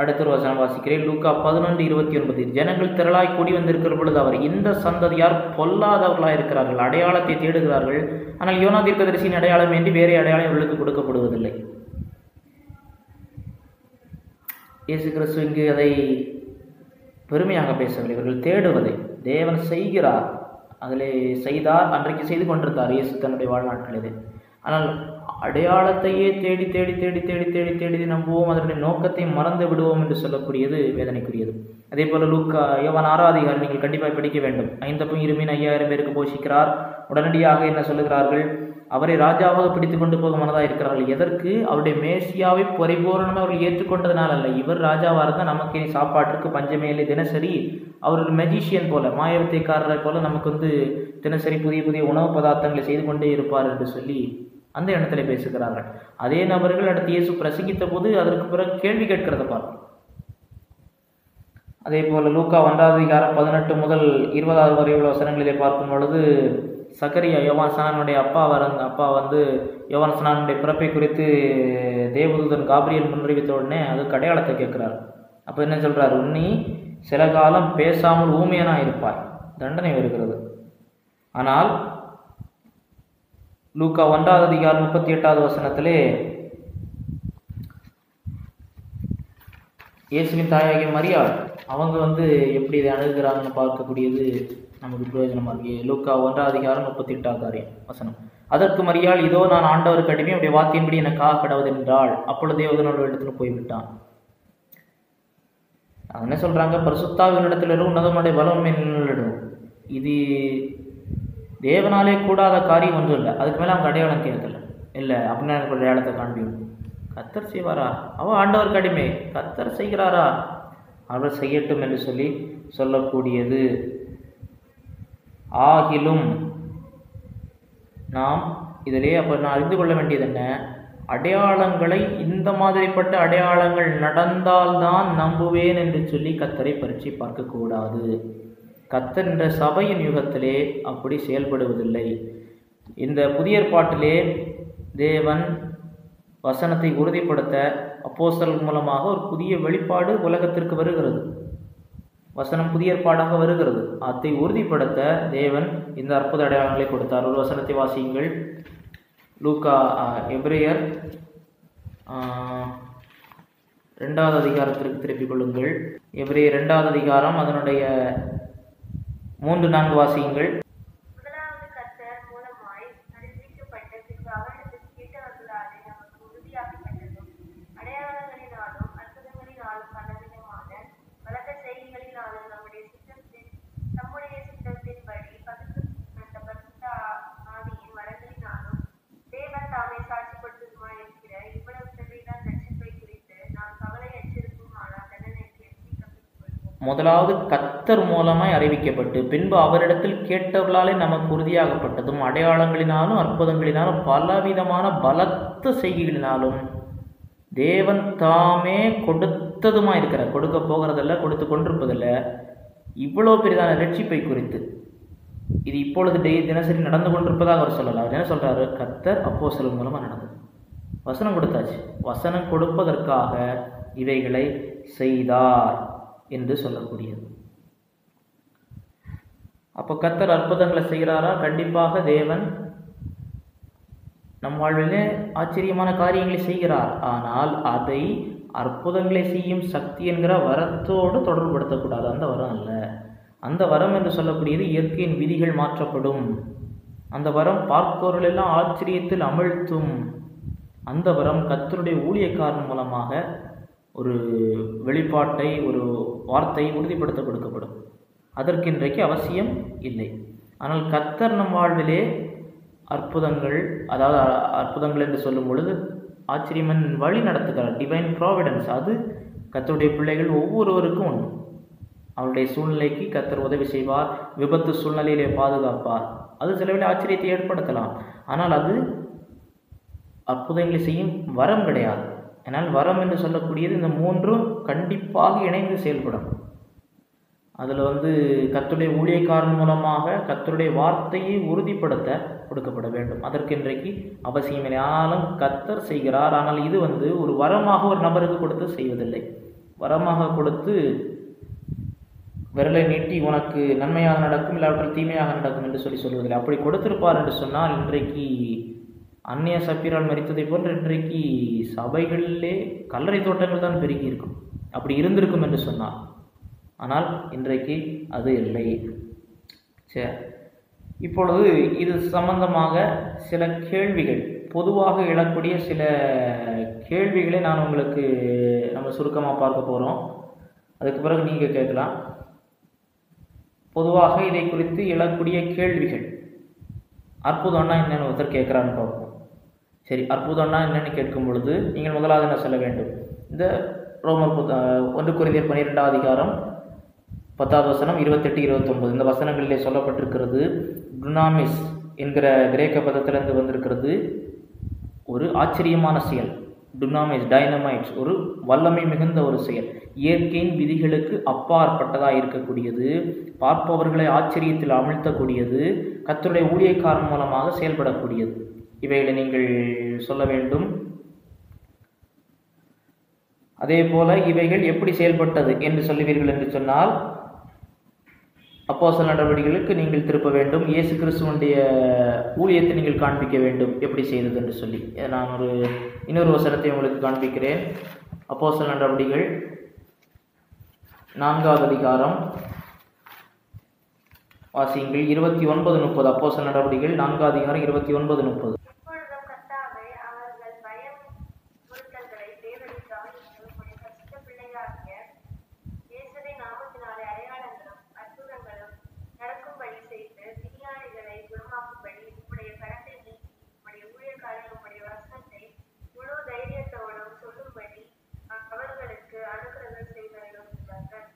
அடுத்த ஒரு வசனம் வாசிக்கிறேன். லூக்கா 11:29. ஜனங்கள் திரளாய் கூடி வந்திருக்கிற பொழுது அவர், இந்த சந்ததியார் பொல்லாதவர்களாக இருக்கிறார்கள், அடையாளத்தை தேடுகிறார்கள், ஆனால் யோனா தீர்க்கதரிசியின் அடையாளம் என்று வேறு அடையாளம் இவர்களுக்கு கொடுக்கப்படுவதில்லை. இயேசு கிறிஸ்து இங்கு அதை பெருமையாக பேசவில்லை. இவர்கள் தேடுவதை தேவன் செய்கிறார், அதில் செய்தார், அன்றைக்கு செய்து கொண்டிருந்தார் இயேசு தன்னுடைய வாழ்நாட்களிலே. ஆனால் அடையாளத்தையே தேடி தேடி தேடி தேடி தேடி தேடி நம்புவோம், அதனுடைய நோக்கத்தை மறந்து விடுவோம் என்று சொல்லக்கூடியது வேதனைக்குரியது. அதே போல லூக்கா யோவான் 6ஆம் அதிகாரம் நீங்கள் கண்டிப்பாக படிக்க வேண்டும். 5 அப்பம் 2 மீன் 5000 பேருக்கு போஷிக்கிறார். உடனடியாக என்ன சொல்லுகிறார்கள்? அவரை ராஜாவாக பிடித்து கொண்டு போக மனதாக இருக்கிறார்கள். எதற்கு? அவருடைய மேசியாவை பரிபூரணமாக அவர்கள் ஏற்றுக்கொண்டதுனால அல்ல. இவர் ராஜாவாக இருந்தால் நமக்கு சாப்பாட்டுக்கு பஞ்சமே இல்லை. தினசரி அவர் ஒரு மெஜிஷியன் போல, மாயவத்தைக்காரரை போல நமக்கு தினசரி புதிய புதிய உணவு பதார்த்தங்களை செய்து கொண்டே இருப்பார் என்று சொல்லி அந்த எண்ணத்தில் பேசுகிறார்கள். அதே நபர்கள் அடுத்து இயேசு பிரசங்கித்த போது அதற்கு பிறகு கேள்வி கேட்கிறத பார்ப்போம். அதே போல லூக்கா 1ஆம் அதிகாரம் 18 முதல் 20 வரை உள்ள வசனங்களிலே பார்க்கும் பொழுது, சகரியா யோவான் ஸ்நானனுடைய அப்பா யோவான் ஸ்நானனுடைய பிறப்பை குறித்து தேவதூதன் காபிரியல் முன்னறிவித்த உடனே அதுக்கு அடையாளத்தை கேட்கிறார். அப்போ என்ன சொல்றார்? உன்னி சில காலம் பேசாமல் ஊமையனா இருப்பாய், தண்டனை வருகிறது. ஆனால் லூக்கா 1ஆம் அதிகாரம் 38வது வசனத்திலே இயேசுவின் தாயாகிய மரியாள் அவங்க எப்படி இதை அணுகுகிறாங்கன்னு பார்க்கக்கூடியது நமக்கு பிரயோஜனமாக இருக்கு. லூக்கா 1ஆம் அதிகாரம் 38வது வசனம். அதற்கு மரியாள், இதோ நான் ஆண்டவருக்கு அடிமை, அவருடைய வார்த்தையின்படி எனக்காக கடவுள் என்றாள். அப்பொழுது தேவதூதனோட இடத்துல போய்விட்டான். அவங்க என்ன சொல்றாங்க? பரிசுத்தாவின் இடத்துல உன்னதனுடைய பலம் என்னிடம். இது தேவனாலே கூடாத காரியம் ஒன்றும் இல்லை. அதுக்கு மேலே அவங்க அடையாளம் கேட்கல. இல்லை அப்படின்னா எனக்கு அடையாளத்தை காண்பியும். கர்த்தர் செய்வாரா? அவன் ஆண்டவருக்கு அடிமை, கர்த்தர் செய்கிறாரா? அவர் செய்யட்டும் என்று சொல்லக்கூடியது. ஆகிலும் நாம் இதிலே அப்போ நான் அறிந்து கொள்ள வேண்டியது என்ன? அடையாளங்களை, இந்த மாதிரிப்பட்ட அடையாளங்கள் நடந்தால்தான் நம்புவேன் என்று சொல்லி கர்த்தரை பரீட்சை பார்க்கக்கூடாது. கர்த்தர் என்ற சபையின் யுகத்திலே அப்படி செயல்படுவதில்லை. இந்த புதிய ஏற்பாட்டிலே தேவன் வசனத்தை உறுதிப்படுத்த அப்போஸ்தலர்கள் மூலமாக ஒரு புதிய வெளிப்பாடு உலகத்திற்கு வருகிறது. வசனம் புதிய ஏற்பாடாக வருகிறது. அதை உறுதிப்படுத்த தேவன் இந்த அற்புத அடையாளங்களை கொடுத்தார். ஒரு வசனத்தை வாசியுங்கள். லூக்கா எபிரேயர் 2வது அதிகாரத்திற்கு திருப்பிக் கொள்ளுங்கள். எபிரேயர் 2வது அதிகாரம் அதனுடைய 3-4 வாசியுங்கள். முதலாவது கர்த்தர் மூலமாய் அறிவிக்கப்பட்ட பின்பு அவரிடத்தில் கேட்டவர்களாலே நமக்கு உறுதியாக்கப்பட்டதும் அடையாளங்களினாலும் அற்புதங்களினாலும் பலவிதமான பலத்த செய்திகளினாலும் நம்முடைய சித்தத்தின்படி பரிசுத்த ஆவியின் வரங்களினாலும் தேவன் தாமே சாட்சிப்படுத்துமாய் இருக்கிற இவ்வளவு பெரிதான ரட்சிப்பை குறித்து நாம் கவலை அச்சிருக்குமானால் தண்டனைக்கு தப்பித்துக் முதலாவது கர்த்தர் மூலமாய் அறிவிக்கப்பட்டு பின்பு அவரிடத்தில் கேட்டவர்களாலே நமக்கு உறுதியாகப்பட்டதும் அடையாளங்களினாலும் அற்புதங்களினாலும் பலவிதமான பலத்த செய்திகளினாலும் தேவன் தாமே கொடுத்ததுமா இருக்கிறார். கொடுக்க போகிறதில்ல, கொடுத்து கொண்டிருப்பதில்லை. இவ்வளோ பெரிதான ரட்சிப்பை குறித்து இது இப்பொழுது தினசரி நடந்து கொண்டிருப்பதாக அவர் சொல்லலாம். அவர் என்ன சொல்றாரு? கர்த்தர் அப்போஸ்தலர் மூலமா நடந்தது. வசனம் கொடுத்தாச்சு. வசனம் கொடுப்பதற்காக இவைகளை செய்தார் என்று சொல்லக்கூடியது. அப்போ கர்த்தர் அற்புதங்களை செய்கிறாரா? கண்டிப்பாக தேவன் நம் வாழ்விலே ஆச்சரியமான காரியங்களை செய்கிறார். ஆனால் அதை அற்புதங்களை செய்யும் சக்தி என்கிற வரத்தோடு தொடர்புபடுத்தக்கூடாது. அந்த வரம் அல்ல. அந்த வரம் என்று சொல்லக்கூடியது இயற்கையின் விதிகள் மாற்றப்படும். அந்த வரம் பார்ப்பவர்கள் எல்லாம் ஆச்சரியத்தில் அமிழ்த்தும். அந்த வரம் கர்த்தருடைய ஊழியக்காரன் மூலமாக ஒரு வெளிப்பாட்டை, ஒரு வார்த்தை உறுதிப்படுத்த கொடுக்கப்படும். அதற்கு இன்றைக்கு அவசியம் இல்லை. ஆனால் கர்த்தர் நம் வாழ்விலே அற்புதங்கள், அதாவது அற்புதங்கள் என்று சொல்லும் பொழுது ஆச்சரியமன் வழி நடத்துகிறார். டிவைன் ப்ராவிடன்ஸ், அது கர்த்தருடைய பிள்ளைகள் ஒவ்வொருவருக்கும் உண்டு. அவருடைய சூழ்நிலைக்கு கர்த்தர் உதவி செய்வார். விபத்து சூழ்நிலையிலே பாதுகாப்பார். அது சிலவேளை ஆச்சரியத்தை ஏற்படுத்தலாம். ஆனால் அது அற்புதங்களை செய்யும் வரம் கிடையாது. ஆனால் வரம் என்று சொல்லக்கூடியது இந்த மூன்றும் கண்டிப்பாக இணைந்து செயல்படும். அதில் கர்த்தருடைய ஊழியக்காரன் மூலமாக கர்த்தருடைய வார்த்தையை உறுதிப்படுத்த கொடுக்கப்பட வேண்டும். அதற்கு இன்றைக்கு அவசியமில்லை. ஆனாலும் கர்த்தர் செய்கிறார். ஆனால் இது ஒரு வரமாக ஒரு நபருக்கு கொடுத்து செய்வதில்லை. வரமாக கொடுத்து விரலை நீட்டி உனக்கு நன்மையாக நடக்கும் இல்லாவற்றில் தீமையாக நடக்கும் என்று சொல்லுவதில்லை. அப்படி கொடுத்திருப்பார் என்று சொன்னால் இன்றைக்கு அந்நிய சப்பீரால் மரித்ததை போன்று இன்றைக்கு சபைகளிலே கல்லறை தோட்டங்கள் தான் பெருகி இருக்கும். அப்படி இருந்திருக்கும் என்று சொன்னார். ஆனால் இன்றைக்கு அது இல்லை. சரி, இப்பொழுது இது சம்பந்தமாக சில கேள்விகள், பொதுவாக எழக்கூடிய சில கேள்விகளை நான் உங்களுக்கு நம்ம சுருக்கமாக பார்க்க போகிறோம். அதுக்கு பிறகு நீங்கள் கேட்கலாம். பொதுவாக இதை குறித்து எழக்கூடிய கேள்விகள், அற்புதம்னா என்னென்னு ஒருத்தர் கேட்குறான்னு பார்ப்போம். சரி, அற்புதம்னா என்னென்னு கேட்கும் பொழுது நீங்கள் முதலாவது என்ன சொல்ல வேண்டும்? இந்த ரோமர் 1 கொரிந்தியர் 12ஆம் அதிகாரம் 10வது வசனம் 28, 29 இந்த வசனங்களிலே சொல்லப்பட்டிருக்கிறது. டுனாமிஸ் என்கிற கிரேக்க பதத்திலிருந்து வந்திருக்கிறது. ஒரு ஆச்சரியமான செயல். டுனாமிஸ், டைனமைட், ஒரு வல்லமை மிகுந்த ஒரு செயல். இயற்கையின் விதிகளுக்கு அப்பாற்பட்டதாக இருக்கக்கூடியது, பார்ப்பவர்களை ஆச்சரியத்தில் அமிழ்த்தக்கூடியது, கர்த்தருடைய ஊழியக்காரன் மூலமாக செயல்படக்கூடியது. இவைகளை நீங்கள் சொல்ல வேண்டும். அதே போல இவைகள் எப்படி செயல்பட்டது என்று சொல்லுவீர்கள் என்று சொன்னால் அப்போஸ்தலர் நடவடிக்கைகளுக்கு நீங்கள் திருப்ப வேண்டும். இயேசு கிறிஸ்துவனுடைய ஊழியத்தை நீங்கள் காண்பிக்க வேண்டும் எப்படி செய்தது என்று சொல்லி. நான் இன்னொரு வசனத்தை உங்களுக்கு காண்பிக்கிறேன். அப்போஸ்தலர் நடவடிக்கைகள் 4வது அதிகாரம் வாசியுங்கள். 29, 30. அப்போஸ்தலர் நடவடிக்கைகள் 4வது அதிகாரம் 29, 30. இப்பொழுதும் கர்த்தாவே, அவர்கள் பயமுறுத்தல்களை தேவனின் கவனித்து உம்முடைய பரிசுத்த பிள்ளையாகிய இயேசுவின் நாமத்தினாலே அடையாளங்களும் அற்புதங்களும் நடக்கும்படி செய்து விஞ்ஞானிகளை குணமாக்கும்படி உம்முடைய கரத்தை நீக்கி உம்முடைய ஊழியக்காரர் உம்முடைய வசனத்தை முழு தைரியத்தோடும் சொல்லும்படி அவர்களுக்கு அனுகிரகம் செய்தருளும் என்றார்கள்.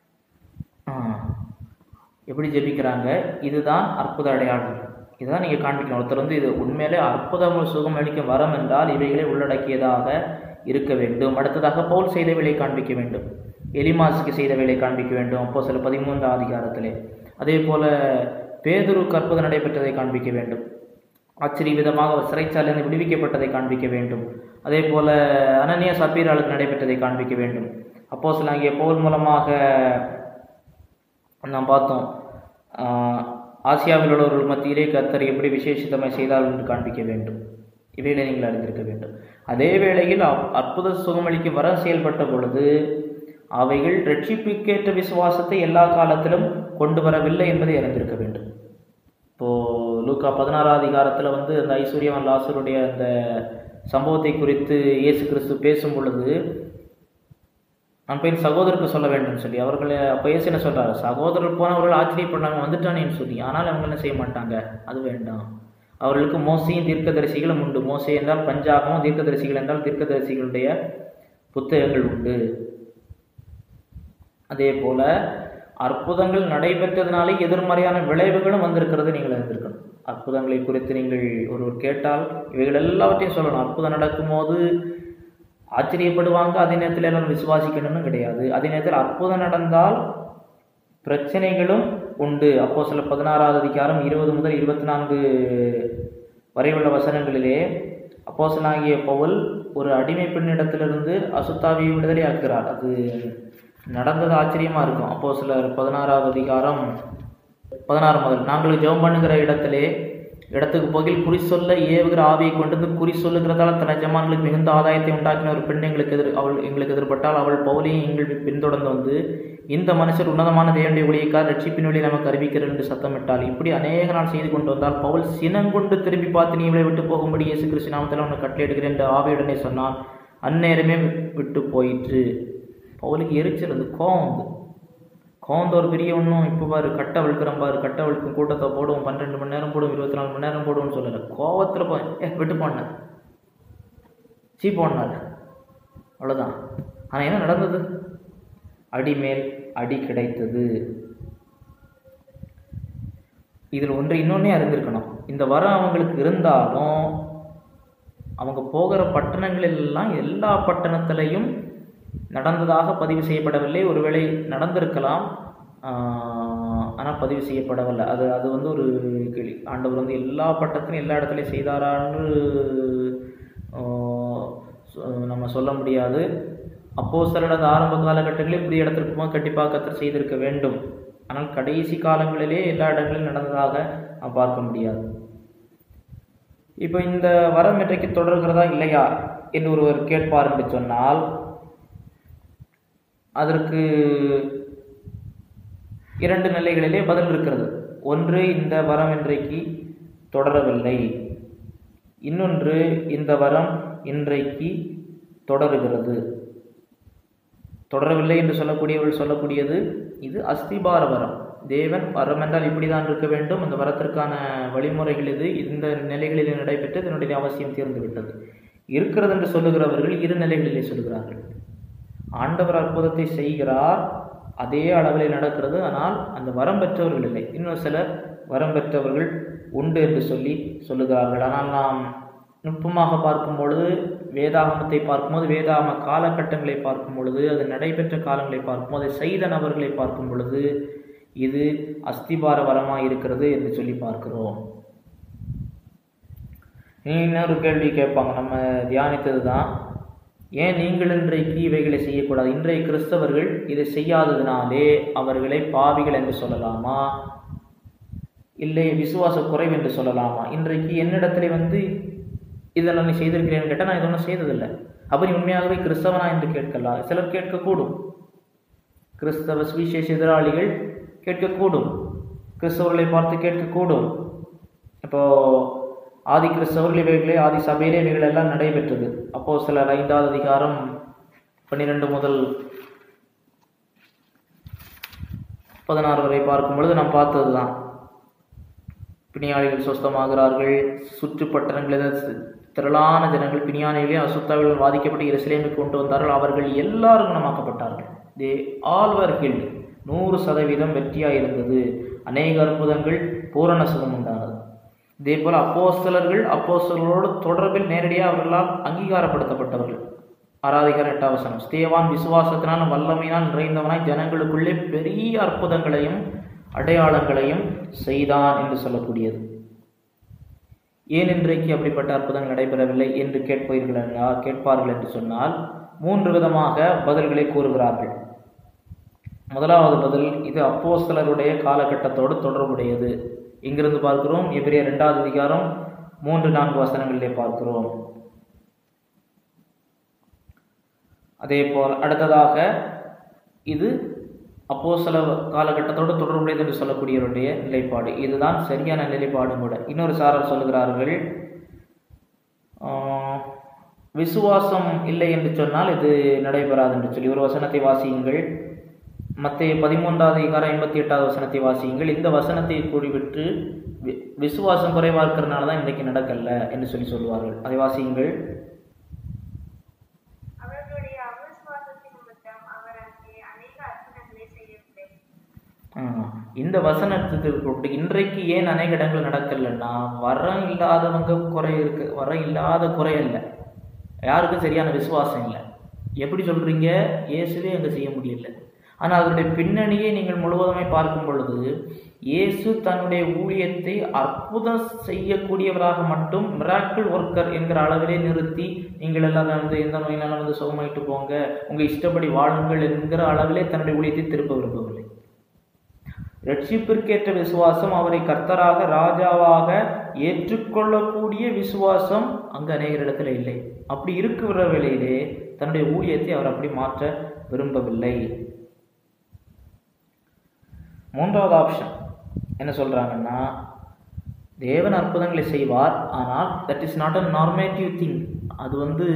எப்படி ஜெபிக்கிறாங்க? இதுதான் அற்புத அடையாளம். இதுதான் நீங்கள் காண்பிக்கணும். ஒருத்தர் இது உண்மையிலே அற்புதம் சுகம் அளிக்கும் வரம் என்றால் இவைகளை உள்ளடக்கியதாக இருக்க வேண்டும். அடுத்ததாக பவுல் செய்த வேலை காண்பிக்க வேண்டும். எலிமாசுக்கு செய்த வேலை காண்பிக்க வேண்டும். அப்போஸ்தலர் 13ஆம் அதிகாரத்திலே. அதே போல பேதுருக்கு அற்புதம் நடைபெற்றதை காண்பிக்க வேண்டும். ஆச்சரிய விதமாக அவர் சிறைச்சாலையிலிருந்து விடுவிக்கப்பட்டதை காண்பிக்க வேண்டும். அதே போல அனனியா சப்பீராளுக்கு நடைபெற்றதை காண்பிக்க வேண்டும். அப்போஸ்தலனாகிய பவுல் மூலமாக நாம் பார்த்தோம், ஆசியாவில் உள்ளவர்கள் மத்தியிலே கர்த்தர் எப்படி விசேஷித்தமை செய்தார் என்று காண்பிக்க வேண்டும். இவைகளை நீங்கள் அறிந்திருக்க வேண்டும். அதே வேளையில் அற்புத சுகமளிக்கும் வர செயல்பட்ட பொழுது அவைகள் ரட்சிப்புக்கேற்ற விசுவாசத்தை எல்லா காலத்திலும் கொண்டு வரவில்லை என்பதை அறிந்திருக்க வேண்டும். இப்போது லூக்கா 16ஆம் அதிகாரத்தில் அந்த ஐஸ்வர்யவான் லாசருடைய அந்த சம்பவத்தை குறித்து இயேசு கிறிஸ்து பேசும் பொழுது நான் போய் சகோதரருக்கு சொல்ல வேண்டும் சொல்லி அவர்களை அப்போ இயேசு என்ன சொல்கிறார்? சகோதரர் போனவர்கள் ஆச்சரியப்பட்டாங்க, வந்துட்டானேன்னு சொல்லி. ஆனால் அவங்க என்ன செய்ய மாட்டாங்க, அது வேண்டாம். அவர்களுக்கு மோசையும் தீர்க்கதரிசிகளும் உண்டு. மோசை என்றால் பஞ்சாகமும், தீர்க்கதரிசிகள் என்றால் தீர்க்கதரிசிகளுடைய புத்தகங்கள் உண்டு. அதே போல அற்புதங்கள் நடைபெற்றதுனாலே எதிர்மறையான விளைவுகளும் வந்திருக்கிறது நீங்கள் அறிந்திருக்கணும். அற்புதங்களை குறித்து நீங்கள் ஒருவர் கேட்டால் இவைகள் எல்லாவற்றையும் சொல்லணும். அற்புதம் நடக்கும்போது ஆச்சரியப்படுவாங்க, அதே நேரத்தில் எல்லாரும் விசுவாசிக்கணும்னு கிடையாது. அதே நேரத்தில் அற்புதம் நடந்தால் பிரச்சனைகளும் உண்டு. அப்போஸ்தலர் 16ஆம் அதிகாரம் 20 முதல் 24 வரை உள்ள வசனங்களிலே அப்போஸ்தலனாகிய பவுல் ஒரு அடிமை பெண்ணிடத்திலிருந்து அசுத்தாவியை விடுதலை ஆக்குகிறார். அது நடந்தது ஆச்சரியமாக இருக்கும். அப்போஸ்தலர் 16ஆம் அதிகாரம் 16 முதல் நாங்கள் ஜெபம் பண்ணுகிற இடத்துக்கு போகில் குறி சொல்ல ஏவுகிற ஆவியை கொண்டு குறி சொல்லுகிறதால தன் எஜமான்களுக்கு மிகுந்த ஆதாயத்தை உண்டாக்கின ஒரு பெண் எங்களுக்கு எதிர்பட்டால் அவள் பவுலையும் எங்கள் பின்தொடர்ந்து இந்த மனுஷர் உன்னதமான தேவனுடைய ஊழியக்காரர் ரட்சிப்பின் வழியை நமக்கு அறிவிக்கிறார் என்று சத்தமிட்டாள். இப்படி அநேக நாள் செய்து கொண்டு வந்தால் பவுல் சினங்கொண்டு திரும்பி பார்த்து நீ இவளை விட்டு போகும்படி இயேசு கிறிஸ்து நாமத்தில் அவனை கட்டளையிடுகிறேன் என்று ஆவியுடனே சொன்னான். அந்நேரமே விட்டு போயிற்று. பவுலுக்கு எரிச்சல், அந்த கோவந்த ஒரு பெரிய ஒன்றும் இப்போ பாரு கட்டை விழுக்கிறோம் பாரு, கட்டை விழுக்கும் கூட்டத்தை போடுவோம், 12 மணி நேரம் போடுவோம், 24 மணி நேரம் போடுவோம்னு சொல்லலை. கோவத்தில் விட்டு போனார், போனார், அவ்வளோதான். ஆனால் என்ன நடந்தது? அடிமேல் அடி கிடைத்தது. இதில் இன்னொன்னே அறிந்திருக்கணும். இந்த வரம் அவங்களுக்கு இருந்தாலும் அவங்க போகிற பட்டணங்களெல்லாம் எல்லா பட்டணத்திலையும் நடந்ததாக பதிவு செய்யப்படவில்லை. ஒருவேளை நடந்திருக்கலாம், ஆனால் பதிவு செய்யப்படவில்லை. அது ஒரு கேள்வி. ஆண்டவர் எல்லா பட்டத்திலும் எல்லா இடத்துலையும் செய்தாரான்னு நம்ம சொல்ல முடியாது. அப்போஸ்தலர் ஆரம்ப காலகட்டங்களில் புதிய இடத்திற்கு போக கண்டிப்பாக கர்த்தர் செய்திருக்க வேண்டும். ஆனால் கடைசி காலங்களிலே எல்லா இடங்களிலும் நடந்ததாக நாம் பார்க்க முடியாது. இப்போ இந்த வரம் இன்றைக்கு தொடர்கிறதா இல்லையா என்று ஒருவர் கேட்பார் என்று சொன்னால் அதற்கு 2 நிலைகளிலே பதில் இருக்கிறது. ஒன்று, இந்த வரம் இன்றைக்கு தொடரவில்லை. இன்னொன்று, இந்த வரம் இன்றைக்கு தொடருகிறது. தொடரவில்லை என்று சொல்லக்கூடியவர்கள் சொல்லக்கூடியது இது அஸ்திபார வரம். தேவன் வரம் என்றால் இப்படிதான் இருக்க வேண்டும், அந்த வரத்திற்கான வழிமுறைகள் இது, இந்த நிலைகளில் நடைபெற்று இதனுடைய அவசியம் தீர்ந்துவிட்டது. இருக்கிறது என்று சொல்லுகிறவர்கள் 2 நிலைகளிலே சொல்கிறார்கள். ஆண்டவர் அற்புதத்தை செய்கிறார், அதே அளவில் நடக்கிறது, ஆனால் அந்த வரம் பெற்றவர்கள் இல்லை. இன்னும் சிலர் வரம் பெற்றவர்கள் உண்டு என்று சொல்லுகிறார்கள். ஆனால் நாம் நுட்பமாக பார்க்கும் பொழுது, வேதாகமத்தை பார்க்கும்போது, வேதாகம காலகட்டங்களை பார்க்கும் பொழுது, அது நடைபெற்ற காலங்களை பார்க்கும்போது, அதை செய்த நபர்களை பார்க்கும் பொழுது இது அஸ்திபார வரமாக இருக்கிறது என்று சொல்லி பார்க்கிறோம். இன்னொரு கேள்வி கேட்பாங்க, நம்ம தியானித்தது தான், ஏன் நீங்கள் இன்றைக்கு இவைகளை செய்யக்கூடாது? இன்றைய கிறிஸ்தவர்கள் இதை செய்யாததினாலே அவர்களை பாவிகள் என்று சொல்லலாமா, இல்லை விசுவாச குறைவு என்று சொல்லலாமா? இன்றைக்கு என்னிடத்துல இதெல்லாம் நீ செய்திருக்கிறேன்னு கேட்டால் நான் இதொன்னும் செய்ததில்லை, அப்போ நீ உண்மையாகவே கிறிஸ்தவனா என்று கேட்கலாம். சிலர் கேட்கக்கூடும், கிறிஸ்தவ சுவிசேஷ எதிராளிகள் கேட்கக்கூடும், கிறிஸ்தவர்களை பார்த்து கேட்கக்கூடும். இப்போ ஆதி கிறிஸ்தவர்கள் இவைகளே, ஆதி சபையிலே இவைகள் எல்லாம் நடைபெற்றது. அப்போஸ்தலர் 5ஆம் அதிகாரம் 12 முதல் 16 வரை பார்க்கும் பொழுது நாம் பார்த்தது தான். பிணியாளிகள் சொஸ்தமாகிறார்கள். சுற்றுப்பட்டணங்களில் திரளான ஜனங்கள் பிணியானிகளே அசுத்தாவிகள் வாதிக்கப்பட்டு எருசலேமுக்கு கொண்டு வந்தார்கள். அவர்கள் எல்லாரும் குணமாக்கப்பட்டார்கள். They all var healed. 100% வெற்றியாக இருந்தது. அநேக அற்புதங்கள், பூரண சுகம் உண்டானது. இதே போல் அப்போஸ்தலர்களோடு தொடர்பில் நேரடியாக அவர்களால் அங்கீகாரப்படுத்தப்பட்டவர்கள். 6:8 ஸ்தேவான் விசுவாசத்தினால் வல்லமையினால் நிறைந்தவனாய் ஜனங்களுக்குள்ளே பெரிய அற்புதங்களையும் அடையாளங்களையும் செய்தான் என்று சொல்லக்கூடியது. ஏன் இன்றைக்கு அப்படிப்பட்ட அற்புதங்கள் நடைபெறவில்லை என்று கேட்பார்கள் என்று சொன்னால் 3 விதமாக பதில்களை கூறுகிறார்கள். முதலாவது பதில், இது அப்போஸ்தலருடைய காலகட்டத்தோடு தொடர்புடையது. இங்கிருந்து பார்க்கிறோம், எபிரேயர் 2ஆம் அதிகாரம் 3-4 வசனங்களிலே பார்க்கிறோம். அதே போல் அடுத்ததாக, இது அப்போஸ்தலர் காலகட்டத்தோடு தொடர்புடையது என்று சொல்லக்கூடியவருடைய நிலைப்பாடு. இதுதான் சரியான நிலைப்பாடும் கூட. இன்னொரு சாரர் சொல்லுகிறார்கள், விசுவாசம் இல்லை என்று சொன்னால் இது நடைபெறாது என்று சொல்லி. ஒரு வசனத்தை வாசியுங்கள், மத்தேயு 13ஆம் அதிகாரம் 58வது வசனத்தை வாசியுங்கள். இந்த வசனத்தை கூறிவிட்டு விசுவாசம் குறைவாக இருக்கிறதுனால தான் இன்றைக்கு நடக்கல என்று சொல்லுவார்கள். அதை வாசியுங்கள். இந்த வசனத்துக்கு இன்றைக்கு ஏன் அநேக இடங்கள் நடக்கலன்னா, வரம் இல்லாதவங்க குறை இருக்கு. வரம் இல்லாத குறை இல்லை, யாருக்கும் சரியான விசுவாசம் இல்லை. எப்படி சொல்றீங்க? இயேசுவே அங்கே செய்ய முடியல. ஆனால் அதனுடைய பின்னணியை நீங்கள் முழுவதுமே பார்க்கும் பொழுது, இயேசு தன்னுடைய ஊழியத்தை அற்புதம் செய்யக்கூடியவராக மட்டும், மிராக்கிள் ஒர்க்கர் என்கிற அளவிலே நிறுத்தி, நீங்கள் எல்லாம் எந்த நோயினாலும் சுகமாயிட்டு போங்க, உங்கள் இஷ்டப்படி வாழுங்கள் என்கிற அளவிலே தன்னுடைய ஊழியத்தை திருப்ப விரும்பவில்லை. ரட்சிப்பிற்கேற்ற விசுவாசம், அவரை கர்த்தராக ராஜாவாக ஏற்றுக்கொள்ளக்கூடிய விசுவாசம் அங்கு அநேக இடத்துல இல்லை. அப்படி இருக்கிற வேளையிலே தன்னுடைய ஊழியத்தை அவர் அப்படி மாற்ற விரும்பவில்லை. 3வது ஆப்ஷன் என்ன சொல்றாங்கன்னா, தேவன் அற்புதங்களை செய்வார், ஆனால் that is not a normative thing. அது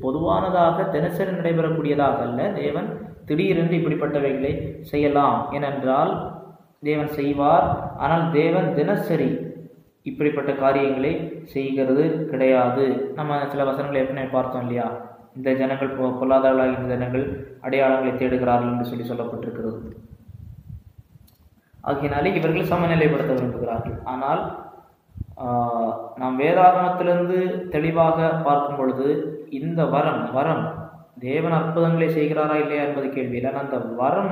பொதுவானதாக தினசரி நடைபெறக்கூடியதாக அல்ல. தேவன் திடீரென்று இப்படிப்பட்டவைகளை செய்யலாம். ஏனென்றால் தேவன் செய்வார், ஆனால் தேவன் தினசரி இப்படிப்பட்ட காரியங்களை செய்கிறது கிடையாது. நம்ம சில வசனங்களை ஏற்கனவே பார்த்தோம் இல்லையா? இந்த ஜனங்கள் பொல்லாதவர்களாக இந்த ஜனங்கள் அடையாளங்களை தேடுகிறார்கள் என்று சொல்லப்பட்டிருக்கிறது. ஆகையினாலே இவர்கள் சமநிலைப்படுத்த விரும்புகிறார்கள். ஆனால் நாம் வேதாகமத்திலிருந்து தெளிவாக பார்க்கும் பொழுது இந்த வரம் தேவன் அற்புதங்களை செய்கிறாரா இல்லையா என்பது கேள்வி இல்லை. அந்த வரம்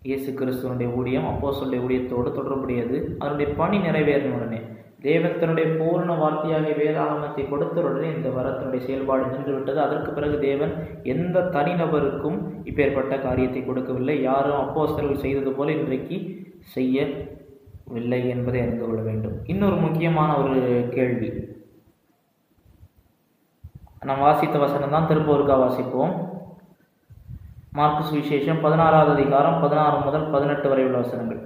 இயேசு கிறிஸ்துவனுடைய ஊழியம், அப்போஸ்தலருடைய ஊழியத்தோடு தொடர்புடையது. அதனுடைய பணி நிறைவேறின உடனே தேவன் தன்னுடைய பூர்ண வார்த்தையாக வேதாகமத்தை கொடுத்தவுடனே இந்த வரத்தினுடைய செயல்பாடு நின்றுவிட்டது. அதற்கு பிறகு தேவன் எந்த தனிநபருக்கும் இப்பேற்பட்ட காரியத்தை கொடுக்கவில்லை. யாரும் அப்போஸ்தலர்கள் செய்தது போல இன்றைக்கு செய்யவில்லை என்பதை அறிந்து கொள்ள வேண்டும். இன்னொரு முக்கியமான ஒரு கேள்வி, நாம் வாசித்த வசனம் தான், திரும்ப ஒருக்கா வாசிப்போம். மார்க்கு சுவிசேஷம் 16வது அதிகாரம் 16 முதல் 18 வரை உள்ள வசனங்கள்.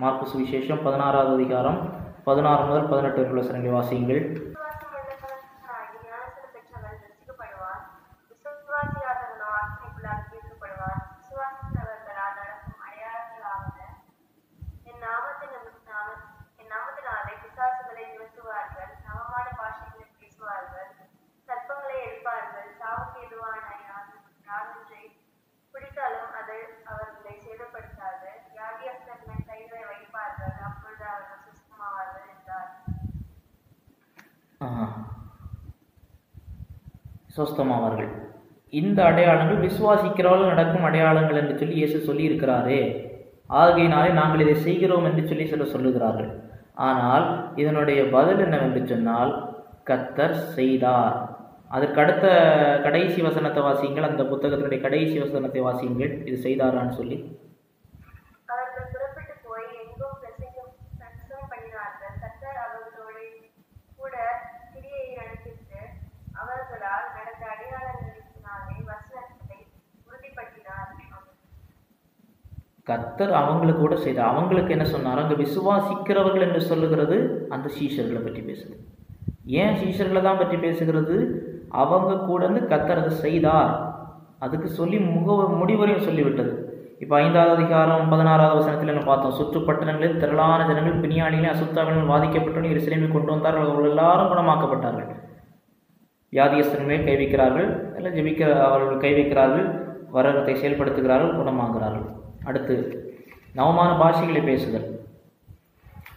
மார்க்கு சுவிசேஷம் 16வது அதிகாரம் 16 முதல் 18 வரை உள்ள வசனங்களை வாசியுங்கள். சொஸ்தமாவார்கள். இந்த அடையாளங்கள் விசுவாசிக்கிறவர்கள் நடக்கும் அடையாளங்கள் என்று சொல்லி இயேசு சொல்லி இருக்கிறாரே, ஆகையினாலே நாங்கள் இதை செய்கிறோம் என்று சொல்லி சிலர் சொல்லுகிறார்கள். ஆனால் இதனுடைய பதில் என்னவென்று சொன்னால், கர்த்தர் செய்தார். அதற்கு அடுத்த கடைசி வசனத்தை வாசியுங்கள். அந்த புத்தகத்தினுடைய கடைசி வசனத்தை வாசியுங்கள், இது செய்தாரான்னு சொல்லி. கர்த்தர் அவங்களுக்கு கூட செய்தார். அவங்களுக்கு என்ன சொன்னார்? அங்கே விசுவாசிக்கிறவர்கள் என்று சொல்லுகிறது அந்த சீஷர்களை பற்றி பேசுது. ஏன் சீஷர்களை தான் பற்றி பேசுகிறது? அவங்க கூட இருந்து கர்த்தர் அதை செய்தார், அதுக்கு சொல்லி முடிவரையும் சொல்லிவிட்டது. இப்போ 5வது அதிகாரம் 16வது வசனத்தில் என்ன பார்த்தோம்? சுற்றுப்பட்டணங்களில் திரளான ஜனங்கள் பிணியாளிகளையும் அசுத்தாவிலும் பாதிக்கப்பட்டவர்கள் எருசலேமை கொண்டு வந்தார்கள். அவர்கள் எல்லாரும் குணமாக்கப்பட்டார்கள். வியாதியஸ்தர்களே கை வைக்கிறார்கள், இல்லை அவர்கள் கை வைக்கிறார்கள், வரத்தை செயல்படுத்துகிறார்கள், குணமாகிறார்கள். அடுத்து நவமான பாஷைகளை பேசுதல்.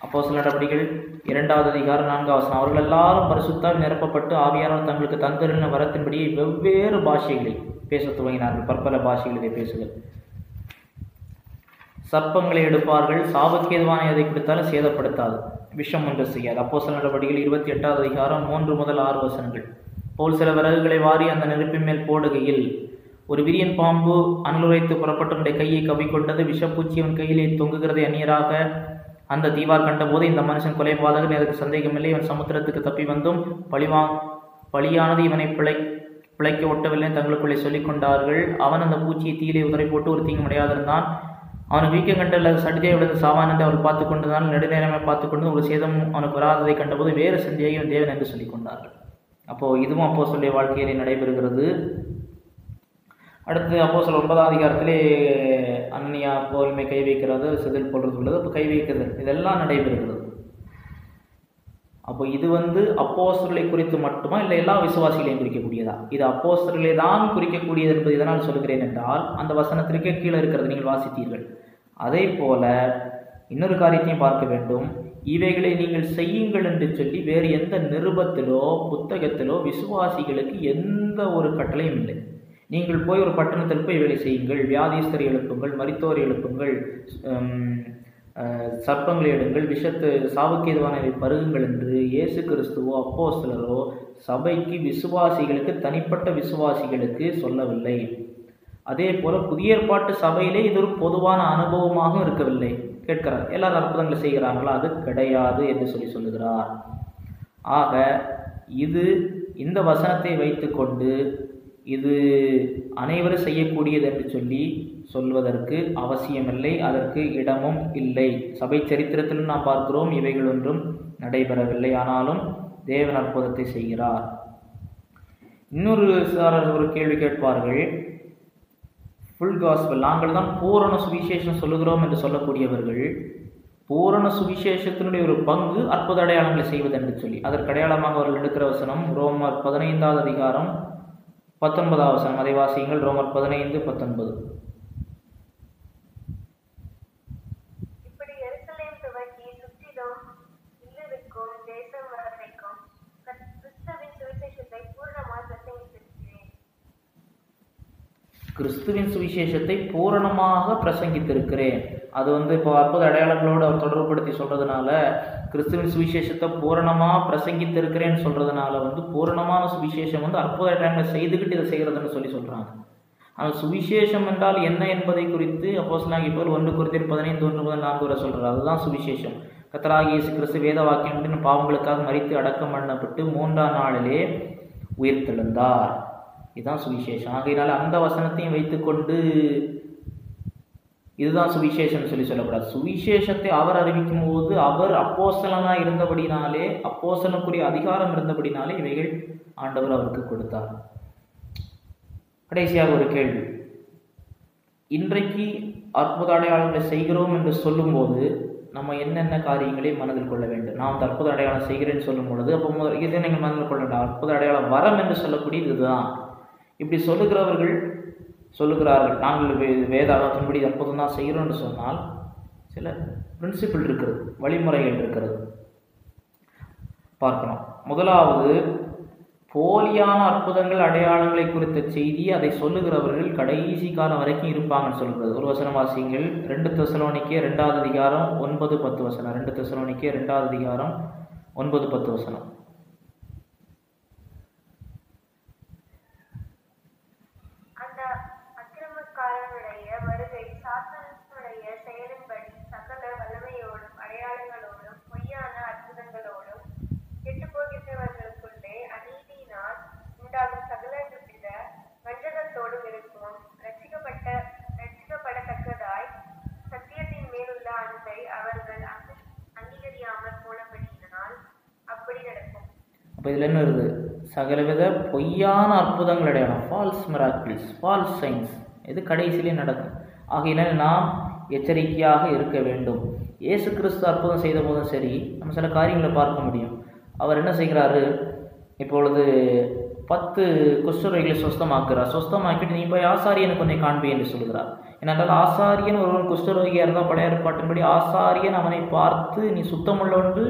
அப்போஸ்தலர் நடபடிகள் 2வது அதிகாரம் 4வது வசனம். அவர்கள் எல்லாரும் பரிசுத்தால் நிரப்பப்பட்டு ஆவியானவர் தங்களுக்கு தந்தருளின வரத்தின்படியே வெவ்வேறு பாஷைகளை பேசத் துவங்கினார்கள். பற்பல பாஷைகளை பேசுதல். சர்ப்பங்களை எடுப்பார்கள், சாவுக்கு எதுவான எதை கொடுத்தாலும் சேதப்படுத்தாது, விஷம் ஒன்று செய்யாது. அப்போஸ்தலர் நடபடிகள் 28வது அதிகாரம் 3 முதல் 6 வசனங்கள். போல் சில விறகுகளை வாரி அந்த நெருப்பின் மேல் போடுகையில் ஒரு விரியன் பாம்பு அனலுரைத்து புறப்பட்டவனுடைய கையை கவிக்கொண்டது. விஷப்பூச்சி அவன் கையிலே தொங்குகிறதை அந்நியராக அந்த தீவார் கண்டபோது, இந்த மனுஷன் கொலைபாதகன், எனக்கு சந்தேகமில்லை, இவன் சமுத்திரத்துக்கு தப்பி வந்தும் பலியானது இவனை பிழைக்க ஒட்டவில்லை தங்களுக்குள்ளே சொல்லிக் கொண்டார்கள். அவன் அந்த பூச்சியை தீயிலே உதறி போட்டு ஒரு தீங்கும் அடையாதிருந்தான். அவனுக்கு வீக்கம் கண்டு அல்லது சடிதை விழுந்து சாவான் என்று அவர் பார்த்து கொண்டதால் நெடுநேரமே பார்த்து கொண்டு ஒரு சேதம் அவனுக்கு வராததை கண்டபோது வேறு சந்தியை இவன் தேவன் என்று சொல்லிக் கொண்டார்கள். அப்போது இதுவும் அப்போஸ்தலருடைய வாழ்க்கையிலே நடைபெறுகிறது. அடுத்து அப்போஸ்தலர் 9வது அதிகாரத்திலே அனனியா போல்மை கை வைக்கிறது, செதில் போடுறது உள்ளது. அப்போ கை வைக்கிறது, இதெல்லாம் நடைபெறுகிறது. அப்போ இது அப்போஸ்தலர்களை குறித்து மட்டுமா, இல்லை எல்லா விசுவாசிகளையும் குறிக்கக்கூடியதா? இது அப்போஸ்தலர்களை தான் குறிக்கக்கூடியது என்பது இதனால் சொல்கிறேன் என்றால், அந்த வசனத்திற்கே கீழே இருக்கிறது நீங்கள் வாசித்தீர்கள். அதே போல இன்னொரு காரியத்தையும் பார்க்க வேண்டும். இவைகளை நீங்கள் செய்யுங்கள் என்று சொல்லி வேறு எந்த நிருபத்திலோ புத்தகத்திலோ விசுவாசிகளுக்கு எந்த ஒரு கட்டளையும் இல்லை. நீங்கள் போய் ஒரு பட்டணத்தில் போய் இவைகளை செய்யுங்கள், வியாதிஸ்தரை எழுப்புங்கள், மரித்தோரை எழுப்புங்கள், சர்ப்பங்களை எடுங்கள், சாவுக்கு எதுவானவை பருகுங்கள் என்று இயேசு கிறிஸ்துவோ அப்போஸ்தலரோ சபைக்கு விசுவாசிகளுக்கு, தனிப்பட்ட விசுவாசிகளுக்கு சொல்லவில்லை. அதே போல புதிய ஏற்பாட்டு சபையிலே இது ஒரு பொதுவான அனுபவமாக இருக்கவில்லை. கேட்கிறார், எல்லாரும் அற்புதங்களை செய்கிறார்களா? அது கிடையாது என்று சொல்லுகிறார். ஆக இது இந்த வசனத்தை வைத்துக்கொண்டு இது அனைவரும் செய்யக்கூடியது என்று சொல்லி சொல்வதற்கு அவசியமில்லை, அதற்கு இடமும் இல்லை. சபை சரித்திரத்திலும் நாம் பார்க்கிறோம், இவைகள் ஒன்றும் நடைபெறவில்லை. ஆனாலும் தேவன் அற்புதத்தை செய்கிறார். இன்னொரு சாரர் ஒரு கேள்வி கேட்பார்கள், ஃபுல் காஸ்பல், நாங்கள் தான் பூரண சுவிசேஷம் சொல்லுகிறோம் என்று சொல்லக்கூடியவர்கள், பூரண சுவிசேஷத்தினுடைய ஒரு பங்கு அற்புத அடையாளங்களை செய்வது என்று சொல்லி அதற்கு அடையாளமாக அவர்கள் எடுக்கிற வசனம் ரோமர் 15வது அதிகாரம் 19வது வசனம். அதை வாசியுங்கள். ரோமர் 15:19. கிறிஸ்துவின் சுவிசேஷத்தை பூரணமாக பிரசங்கித்திருக்கிறேன். அது இப்போ அற்புத அடையாளங்களோடு அவர் தொடர்புபடுத்தி சொல்றதுனால கிறிஸ்துவின் சுவிசேஷத்தை பூரணமாக பிரசங்கித்திருக்கிறேன்னு சொல்றதுனால பூரணமான சுவிசேஷம் அற்புத அடையாளங்களை செய்துக்கிட்டு இதை செய்கிறதுன்னு சொல்றாங்க. ஆனால் சுவிசேஷம் என்றால் என்ன என்பதை குறித்து அப்போஸ்தலனாகிய பவுல் 1 கொரிந்தியர் 15:1-4 வரை சொல்றார். அதுதான் சுவிசேஷம். கர்த்தராகிய இயேசு கிறிஸ்து வேத வாக்கியம் பாவங்களுக்காக மரித்து அடக்கம் பண்ணப்பட்டு 3ஆம் நாளிலே உயிர்த்தெழுந்தார். இதுதான் சுவிசேஷம். ஆகையினால அந்த வசனத்தையும் வைத்துக்கொண்டு இதுதான் சுவிசேஷம் சொல்லக்கூடாது. சுவிசேஷத்தை அவர் அறிவிக்கும் போது அவர் அப்போஸ்தலனா இருந்தபடினாலே, அப்போஸ்தலனுக்குரிய அதிகாரம் இருந்தபடினாலே இவைகள் ஆண்டவர் அவருக்கு கொடுத்தார். கடைசியாக ஒரு கேள்வி. இன்றைக்கு அற்புத அடையாளங்களை செய்கிறோம் என்று சொல்லும்போது நம்ம என்னென்ன காரியங்களை மனதில் கொள்ள வேண்டும்? நாம் அற்புத அடையாளம் செய்கிறேன்னு சொல்லும் பொழுது அப்போ இதை நீங்கள் மனதில் கொள்ள வேண்டும். அற்புத அடையாளம் வரம் என்று சொல்லக்கூடியது இதுதான். இப்படி சொல்லுகிறவர்கள் சொல்லுகிறார்கள், நாங்கள் வேதாகத்தின்படி அற்புதம் தான் செய்கிறோம் என்று சொன்னால் சில பிரின்சிபிள் இருக்கிறது, வழிமுறைகள் இருக்கிறது, பார்க்கணும். முதலாவது, போலியான அற்புதங்கள் அடையாளங்களை குறித்த செய்தி அதை சொல்லுகிறவர்கள் கடைசி காலம் வரைக்கும் இருப்பாங்கன்னு சொல்கிறது. ஒரு வசனம் வாசியுங்கள். 2 தெசலோனிக்கேயர் 2ஆம் அதிகாரம் 9-10 வசனம். 2 தெசலோனிக்கேயர் 2ஆம் அதிகாரம் 9-10 வசனம். அந்த அக்கிரமக்காரனுடைய வருகை சாத்தானுடைய செயலின்படி சகல வல்லமையோடும் அடையாளங்களோடும் பொய்யான அற்புதங்களோடும் கெட்டுப்போகிறவர்களுக்குள்ளே அநீதியினால் உண்டாகும் சகலவித வஞ்சகத்தோடும் இருக்கும். ரட்சிக்கப்படத்தக்கதாய் சத்தியத்தின் மேலுள்ள அன்பை அவர்கள் அங்கீகரியாமல் போனபடியினால் அப்படி நடக்கும். அப்போ இதில் என்ன வருது? சகலவித பொய்யான அற்புதங்கள் அடையாளம், ஃபால்ஸ் மிராக்கிள்ஸ், ஃபால்ஸ் சைன்ஸ், இது கடைசியிலே நடக்கும். ஆகையினால் நாம் எச்சரிக்கையாக இருக்க வேண்டும். இயேசு கிறிஸ்து அற்புதம் செய்த போதும் சரி, நம்ம சில காரியங்களை பார்க்க முடியும். அவர் என்ன செய்கிறாரு? இப்பொழுது 10 குஷ்டரோகிகளை சொஸ்தமாக்குறார். சொஸ்தமாக்கிட்டு நீ போய் ஆசாரியனுக்கு கொஞ்சம் காண்பி என்று சொல்கிறார். ஏனென்றால் ஆசாரியன் ஒருவன் குஷ்டரோகியாக இருந்தால் பழைய ஏற்பாட்டின்படி ஆசாரியன் அவனை பார்த்து நீ சுத்தமுள்ளொன்று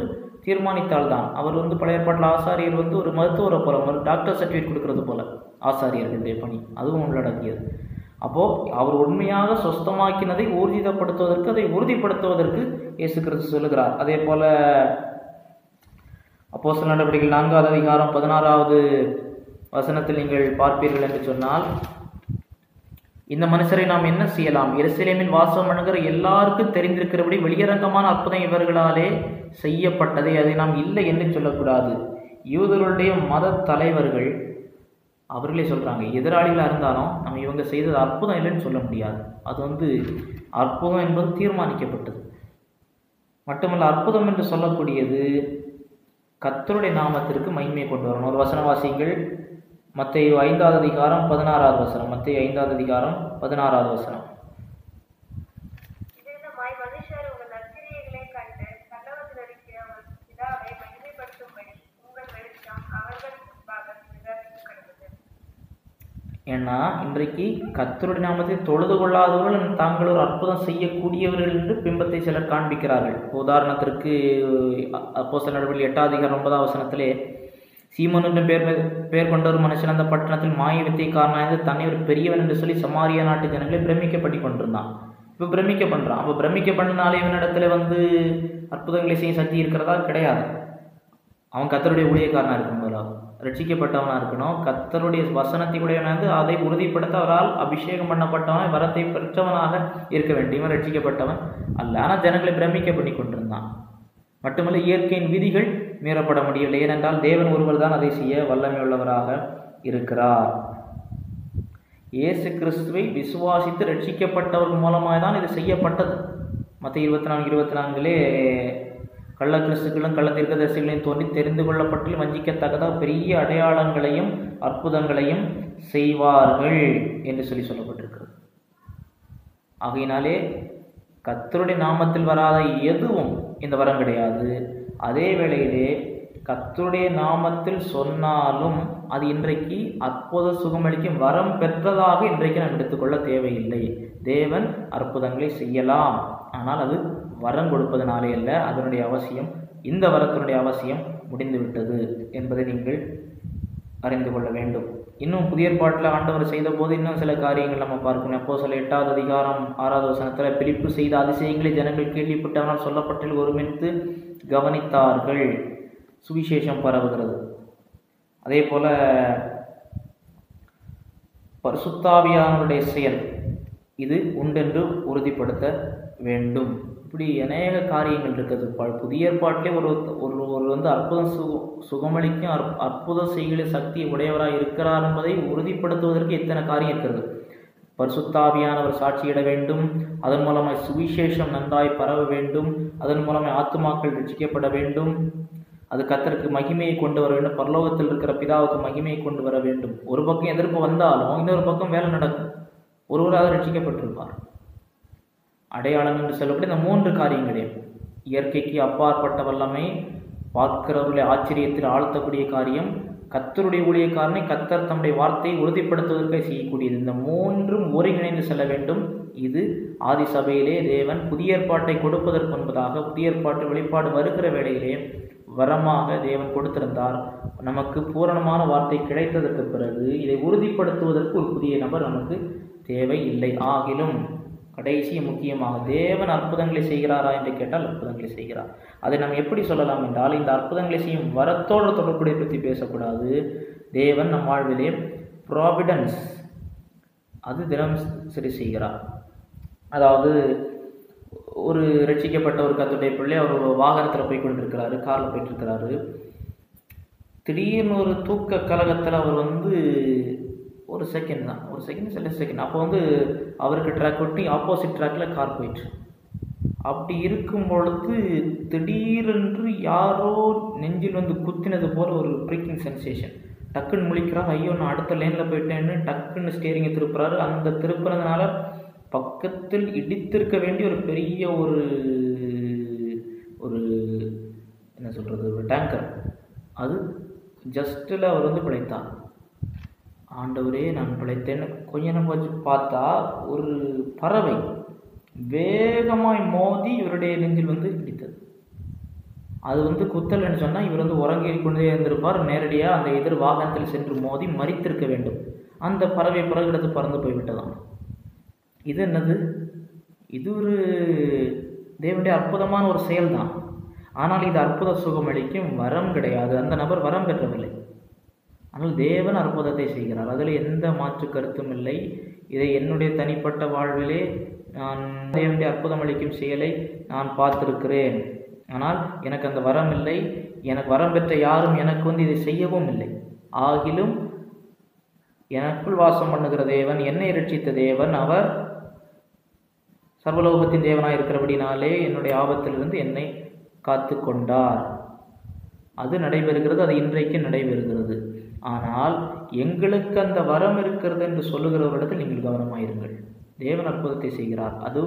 தீர்மானித்தால்தான். அவர் பழைய ஏற்பாட்டில் ஆசாரியர் ஒரு மருத்துவரை போல, ஒரு டாக்டர் சர்டிஃபிகேட் கொடுக்கறது போல ஆசாரியர்களுடைய பணி அதுவும் உள்ளடக்கியது. அப்போது அவர் உண்மையாக சொஸ்தமாக்கினதை ஊர்ஜிதப்படுத்துவதற்கு, அதை உறுதிப்படுத்துவதற்கு இயேசு கிறிஸ்து சொல்லுகிறார். அதே போல அப்போஸ்தலர் நடவடிக்கைகள் 4ஆம் அதிகாரம் 16வது வசனத்தில் நீங்கள் பார்ப்பீர்கள் என்று சொன்னால், இந்த மனுஷரை நாம் என்ன செய்யலாம்? எருசலேமில் வாசம் பண்ணுகிற எல்லாருக்கும் தெரிந்திருக்கிறபடி வெளியரங்கமான அற்புதம் இவர்களாலே செய்யப்பட்டதை அதை நாம் இல்லை என்று சொல்லக்கூடாது. யூதர்களுடைய மத தலைவர்கள் அவர்களே சொல்கிறாங்க, எதிராளிகளாக இருந்தாலும் நம்ம இவங்க செய்தது அற்புதம் இல்லைன்னு சொல்ல முடியாது. அது அற்புதம் என்பது தீர்மானிக்கப்பட்டது. மட்டுமல்ல, அற்புதம் என்று சொல்லக்கூடியது கர்த்தருடைய நாமத்திற்கு மகிமையை கொண்டு வரணும். ஒரு வசனவாசிகள் மத்தேயு 5ஆம் அதிகாரம் 16வது வசனம். மத்தேயு 5ஆம் அதிகாரம் 16வது வசனம். மனுஷர் உங்கள் நற்கிரியைகளை கண்டு பரலோகத்தில் இருக்கிற உங்கள் பிதாவை மகிமைப்படுத்தும்படி உங்கள் வெளிச்சம் அவர்கள் முன்பாக பிரகாசிக்கப்படுகிறது. ஏன்னா இன்றைக்கு கர்த்தருடைய நாமத்தை தொழுது கொள்ளாதவர்கள் தாங்கள் ஒரு அற்புதம் செய்யக்கூடியவர்கள் என்று பிம்பத்தை சிலர் காண்பிக்கிறார்கள். உதாரணத்திற்கு அப்போஸ்தலர் நடவடிக்கைகள் 8ஆம் அதிகாரம் 9ஆம் வசனத்திலே, சீமோன் என்று பேர் கொண்ட ஒரு மனுஷன் அந்த பட்டணத்தில் மாய வித்தைக்காரனாக தன்னை ஒரு பெரியவன் என்று சொல்லி சமாரியா நாட்டு ஜனங்களை பிரமிக்கப்பட்டு கொண்டிருந்தான். இப்போ பிரமிக்க பண்ணுறான். அப்போ பிரமிக்க பண்ணனாலே இவனிடத்துல அற்புதங்களை செய்ய சக்தி இருக்கிறதா? கிடையாது. அவன் கர்த்தருடைய ஊழியக்காரனாக இருக்கணும், முதலாவது ரட்சிக்கப்பட்டவனாக இருக்கணும், கர்த்தருடைய வசனத்தை உடையவனாக அதை உறுதிப்படுத்த அவரால் அபிஷேகம் பண்ணப்பட்டவன், வரத்தை பெற்றவனாக இருக்க வேண்டும். இவன் ரட்சிக்கப்பட்டவன் அல்ல. ஆனால் ஜனங்களை பிரமிக்க பண்ணி கொண்டிருந்தான். மட்டுமல்ல, இயற்கையின் விதிகள் மீறப்பட முடியவில்லை. ஏனென்றால் தேவன் ஒருவர் தான் அதை செய்ய வல்லமையுள்ளவராக இருக்கிறார். இயேசு கிறிஸ்துவை விசுவாசித்து ரட்சிக்கப்பட்டவர்கள் மூலமாக தான் இது செய்யப்பட்டது. மத்தேயு 24:24 கள்ள கிறிஸ்துக்களும் கள்ள தீர்க்கதரிசிகளையும் தோன்றி தெரிந்து கொள்ளப்பட்டு வஞ்சிக்கத்தக்கதாக பெரிய அடையாளங்களையும் அற்புதங்களையும் செய்வார்கள் என்று சொல்லப்பட்டிருக்கிறது. ஆகையினாலே கர்த்தருடைய நாமத்தில் வராத எதுவும் இந்த வரம் கிடையாது. அதே வேளையிலே கர்த்தருடைய நாமத்தில் சொன்னாலும் அது இன்றைக்கு அற்புத சுகமளிக்கும் வரம் பெற்றதாக இன்றைக்கு நாம் எடுத்துக்கொள்ள தேவையில்லை. தேவன் அற்புதங்களை செய்யலாம், ஆனால் அது வரம் கொடுப்பதனாலே அல்ல. அதனுடைய அவசியம், இந்த வரத்தினுடைய அவசியம் முடிந்துவிட்டது என்பதை நீங்கள் அறிந்து கொள்ள வேண்டும். இன்னும் புதிய ஏற்பாட்டில் ஆண்டவர் செய்த போது இன்னும் சில காரியங்கள் நம்ம பார்க்கணும். அப்போஸ்தலர் 8வது அதிகாரம் 6வது வசனத்தில் பிலிப்பு செய்த அதிசயங்களை ஜனங்கள் கேள்விப்பட்டவனால் சொல்லப்பட்டில் ஒருமித்து கவனித்தார்கள். சுவிசேஷம் பரவுகிறது. அதே போல பரிசுத்தாவியானவருடைய செயல் இது உண்டென்று உறுதிப்படுத்த வேண்டும். இப்படி அநேக காரியங்கள் இருக்குது. புதிய ஏற்பாட்டிலே ஒரு வந்து அற்புதம் சுகமளிக்கும் அற்புத செய்கிற சக்தி உடையவராக இருக்கிறார் என்பதை உறுதிப்படுத்துவதற்கு எத்தனை காரியம் இருக்கிறது. பரிசுத்தாவியானவர் சாட்சியிட வேண்டும், அதன் மூலமாய் சுவிசேஷம் நன்றாய் பரவ வேண்டும், அதன் மூலமாய் ஆத்துமாக்கள் ரட்சிக்கப்பட வேண்டும், அது கர்த்தருக்கு மகிமையை கொண்டு வர வேண்டும், பரலோகத்தில் இருக்கிற பிதாவுக்கு மகிமையை கொண்டு வர வேண்டும். ஒரு பக்கம் எதிர்ப்பு வந்தாலும் இன்னொரு பக்கம் வேலை நடக்கும். ஒருவராக ரட்சிக்கப்பட்டிருப்பார். அடையாளம் என்று சொல்லக்கூடிய இந்த 3 காரியங்களையும் இயற்கைக்கு அப்பாற்பட்ட வல்லமை, பார்க்கிறவர்களை ஆச்சரியத்தில் ஆழ்த்தக்கூடிய காரியம், கர்த்தருடைய ஊழியக்காரனை கர்த்தர் தம்முடைய வார்த்தையை உறுதிப்படுத்துவதற்காக செய்யக்கூடியது. இந்த 3ம் ஒருங்கிணைந்து செல்ல வேண்டும். இது ஆதி சபையிலே தேவன் புதிய ஏற்பாட்டை கொடுப்பதற்கு முன்பதாக புதிய ஏற்பாட்டு வெளிப்பாடு வருகிற வேளையிலே வரமாக தேவன் கொடுத்திருந்தார். நமக்கு பூரணமான வார்த்தை கிடைத்ததற்கு பிறகு இதை உறுதிப்படுத்துவதற்கு ஒரு புதிய நபர் நமக்கு தேவை இல்லை. ஆகிலும் கடைசி முக்கியமாக தேவன் அற்புதங்களை செய்கிறாரா என்று கேட்டால் அற்புதங்களை செய்கிறார். அதை நாம் எப்படி சொல்லலாம் என்றால், இந்த அற்புதங்களை செய்யும் வரத்தோடு தொடர்புடைய பற்றி பேசக்கூடாது. தேவன் நம் வாழ்விலே ப்ராவிடன்ஸ் அது தினம் சரி செய்கிறார். அதாவது ஒரு ரட்சிக்கப்பட்ட ஒரு கர்த்தருடைய பிள்ளை அவர் வாகனத்தில் போய் கொண்டிருக்கிறாரு, காரில் போயிட்டு இருக்கிறாரு. திடீர்னு ஒரு தூக்க கலகத்தில் அவர் வந்து ஒரு செகண்ட் சில செகண்ட் அப்போ வந்து அவருக்கு ட்ராக் விட்டு ஆப்போசிட் ட்ராக்கில் கார் போயிட்டு, அப்படி இருக்கும் பொழுது திடீரென்று யாரோ நெஞ்சில் வந்து குத்தினது போல் ஒரு ப்ரீக்கிங் சென்சேஷன். டக்குன்னு முழிக்கிறார், ஐயோ நான் அடுத்த லைனில் போயிட்டேன்னு டக்குன்னு ஸ்டேரிங்கை திருப்புறாரு. அந்த திருப்புறதுனால பக்கத்தில் இடித்திருக்க வேண்டிய ஒரு பெரிய ஒரு என்ன சொல்கிறது, ஒரு டேங்கர், அது ஜஸ்ட்டில் அவர் வந்து பிழைத்தார். ஆண்டவரே நான் பிழைத்தேன்னு கொஞ்ச நேரம் வச்சு பார்த்தா ஒரு பறவை வேகமாய் மோதி இவருடைய நெஞ்சில் வந்து இடித்தது. அது வந்து குத்தல்னு சொன்னால் இவர் வந்து உறங்கி கொண்டே இருந்திருப்பார். நேரடியாக அந்த எதிர் வாகனத்தில் சென்று மோதி மரித்திருக்க வேண்டும். அந்த பறவை பிறகு பறந்து போய்விட்டதாம். இது என்னது? இது ஒரு தேவனுடைய அற்புதமான ஒரு செயல்தான். ஆனால் இது அற்புத சுகமளிக்கும் வரம் கிடையாது. அந்த நபர் வரம் பெற்றவில்லை. ஆனால் தேவன் அற்புதத்தை செய்கிறார். அதில் எந்த மாற்று கருத்தும் இல்லை. இதை என்னுடைய தனிப்பட்ட வாழ்விலே நான் தேவனுடைய அற்புதம் அளிக்கும் செயலை நான் பார்த்திருக்கிறேன். ஆனால் எனக்கு அந்த வரம் இல்லை. எனக்கு வரம் பெற்ற யாரும் எனக்கு வந்து இதை செய்யவும் இல்லை. ஆகிலும் எனக்குள் வாசம் பண்ணுகிற தேவன், என்னை ரட்சித்த தேவன், அவர் சர்வலோகத்தின் தேவனாக இருக்கிறபடினாலே என்னுடைய ஆபத்திலிருந்து என்னை காத்து கொண்டார். அது நடைபெறுகிறது. அது இன்றைக்கு நடைபெறுகிறது. ஆனால் எங்களுக்கு அந்த வரம் இருக்கிறது என்று சொல்லுகிறவரிடத்தில் நீங்கள் கவனமாயிருங்கள். தேவன் அற்புதத்தை செய்கிறார். அது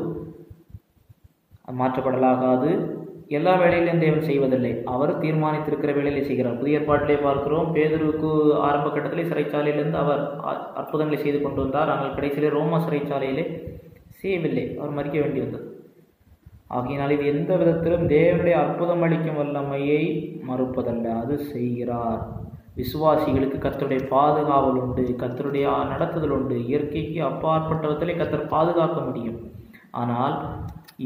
மாற்றப்படலாகாது. எல்லா வேளையிலும் தேவன் செய்வதில்லை. அவர் தீர்மானித்திருக்கிற வேளையிலே செய்கிறார். புதிய ஏற்பாட்டிலே பார்க்கிறோம், பேதுருக்கு ஆரம்ப கட்டத்திலே சிறைச்சாலையிலிருந்து அவர் அற்புதங்களை செய்து கொண்டு வந்தார். ஆனால் கடைசியிலே ரோமா சிறைச்சாலையிலே செய்யவில்லை. அவர் மறிக்க வேண்டி வந்தது. ஆகையினால் இது எந்த விதத்திலும் தேவனுடைய அற்புதம் அளிக்கும் வல்லமையை மறுப்பதல்ல, அது செய்கிறார். விசுவாசிகளுக்கு கர்த்தருடைய பாதுகாவல் உண்டு, கர்த்தருடைய நடத்துதல் உண்டு. இயற்கைக்கு அப்பாற்பட்டவற்றிலே கர்த்தர் பாதுகாக்க முடியும். ஆனால்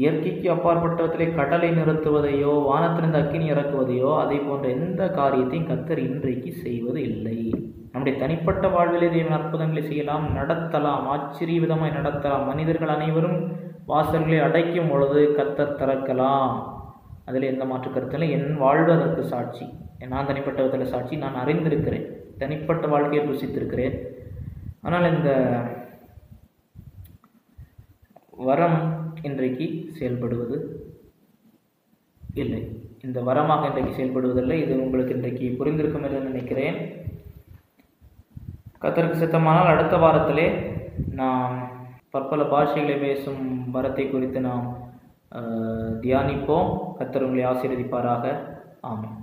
இயற்கைக்கு அப்பாற்பட்டவற்றிலே கடலை நிறுத்துவதையோ வானத்திலிருந்து அக்கினி இறக்குவதையோ அதை போன்ற எந்த காரியத்தையும் கர்த்தர் இன்றைக்கு செய்வது இல்லை. நம்முடைய தனிப்பட்ட வாழ்விலே தேவன் அற்புதங்களை செய்யலாம், நடத்தலாம், ஆச்சரிய விதமாய் நடத்தலாம். மனிதர்கள் அனைவரும் வாசல்களை அடைக்கும் பொழுது கர்த்தர் திறக்கலாம். அதில் எந்த மாற்று கருத்தில் என் வாழ்வு அதற்கு சாட்சி. நான் தனிப்பட்ட விதத்தில் சாட்சி. நான் அறிந்திருக்கிறேன், தனிப்பட்ட வாழ்க்கையை ருசித்திருக்கிறேன். ஆனால் இந்த வரம் இன்றைக்கு செயல்படுவது இல்லை. இந்த வரமாக இன்றைக்கு செயல்படுவதில்லை. இது உங்களுக்கு இன்றைக்கு புரிந்திருக்கும் என்று நினைக்கிறேன். கர்த்தருக்கு சித்தமானால் அடுத்த வாரத்திலே நாம் பற்பல பாஷைகளை பேசும் வரத்தை குறித்து நாம் தியானிப்போம். கர்த்தர் உங்களை ஆசீர்வதிப்பாராக. ஆமென்.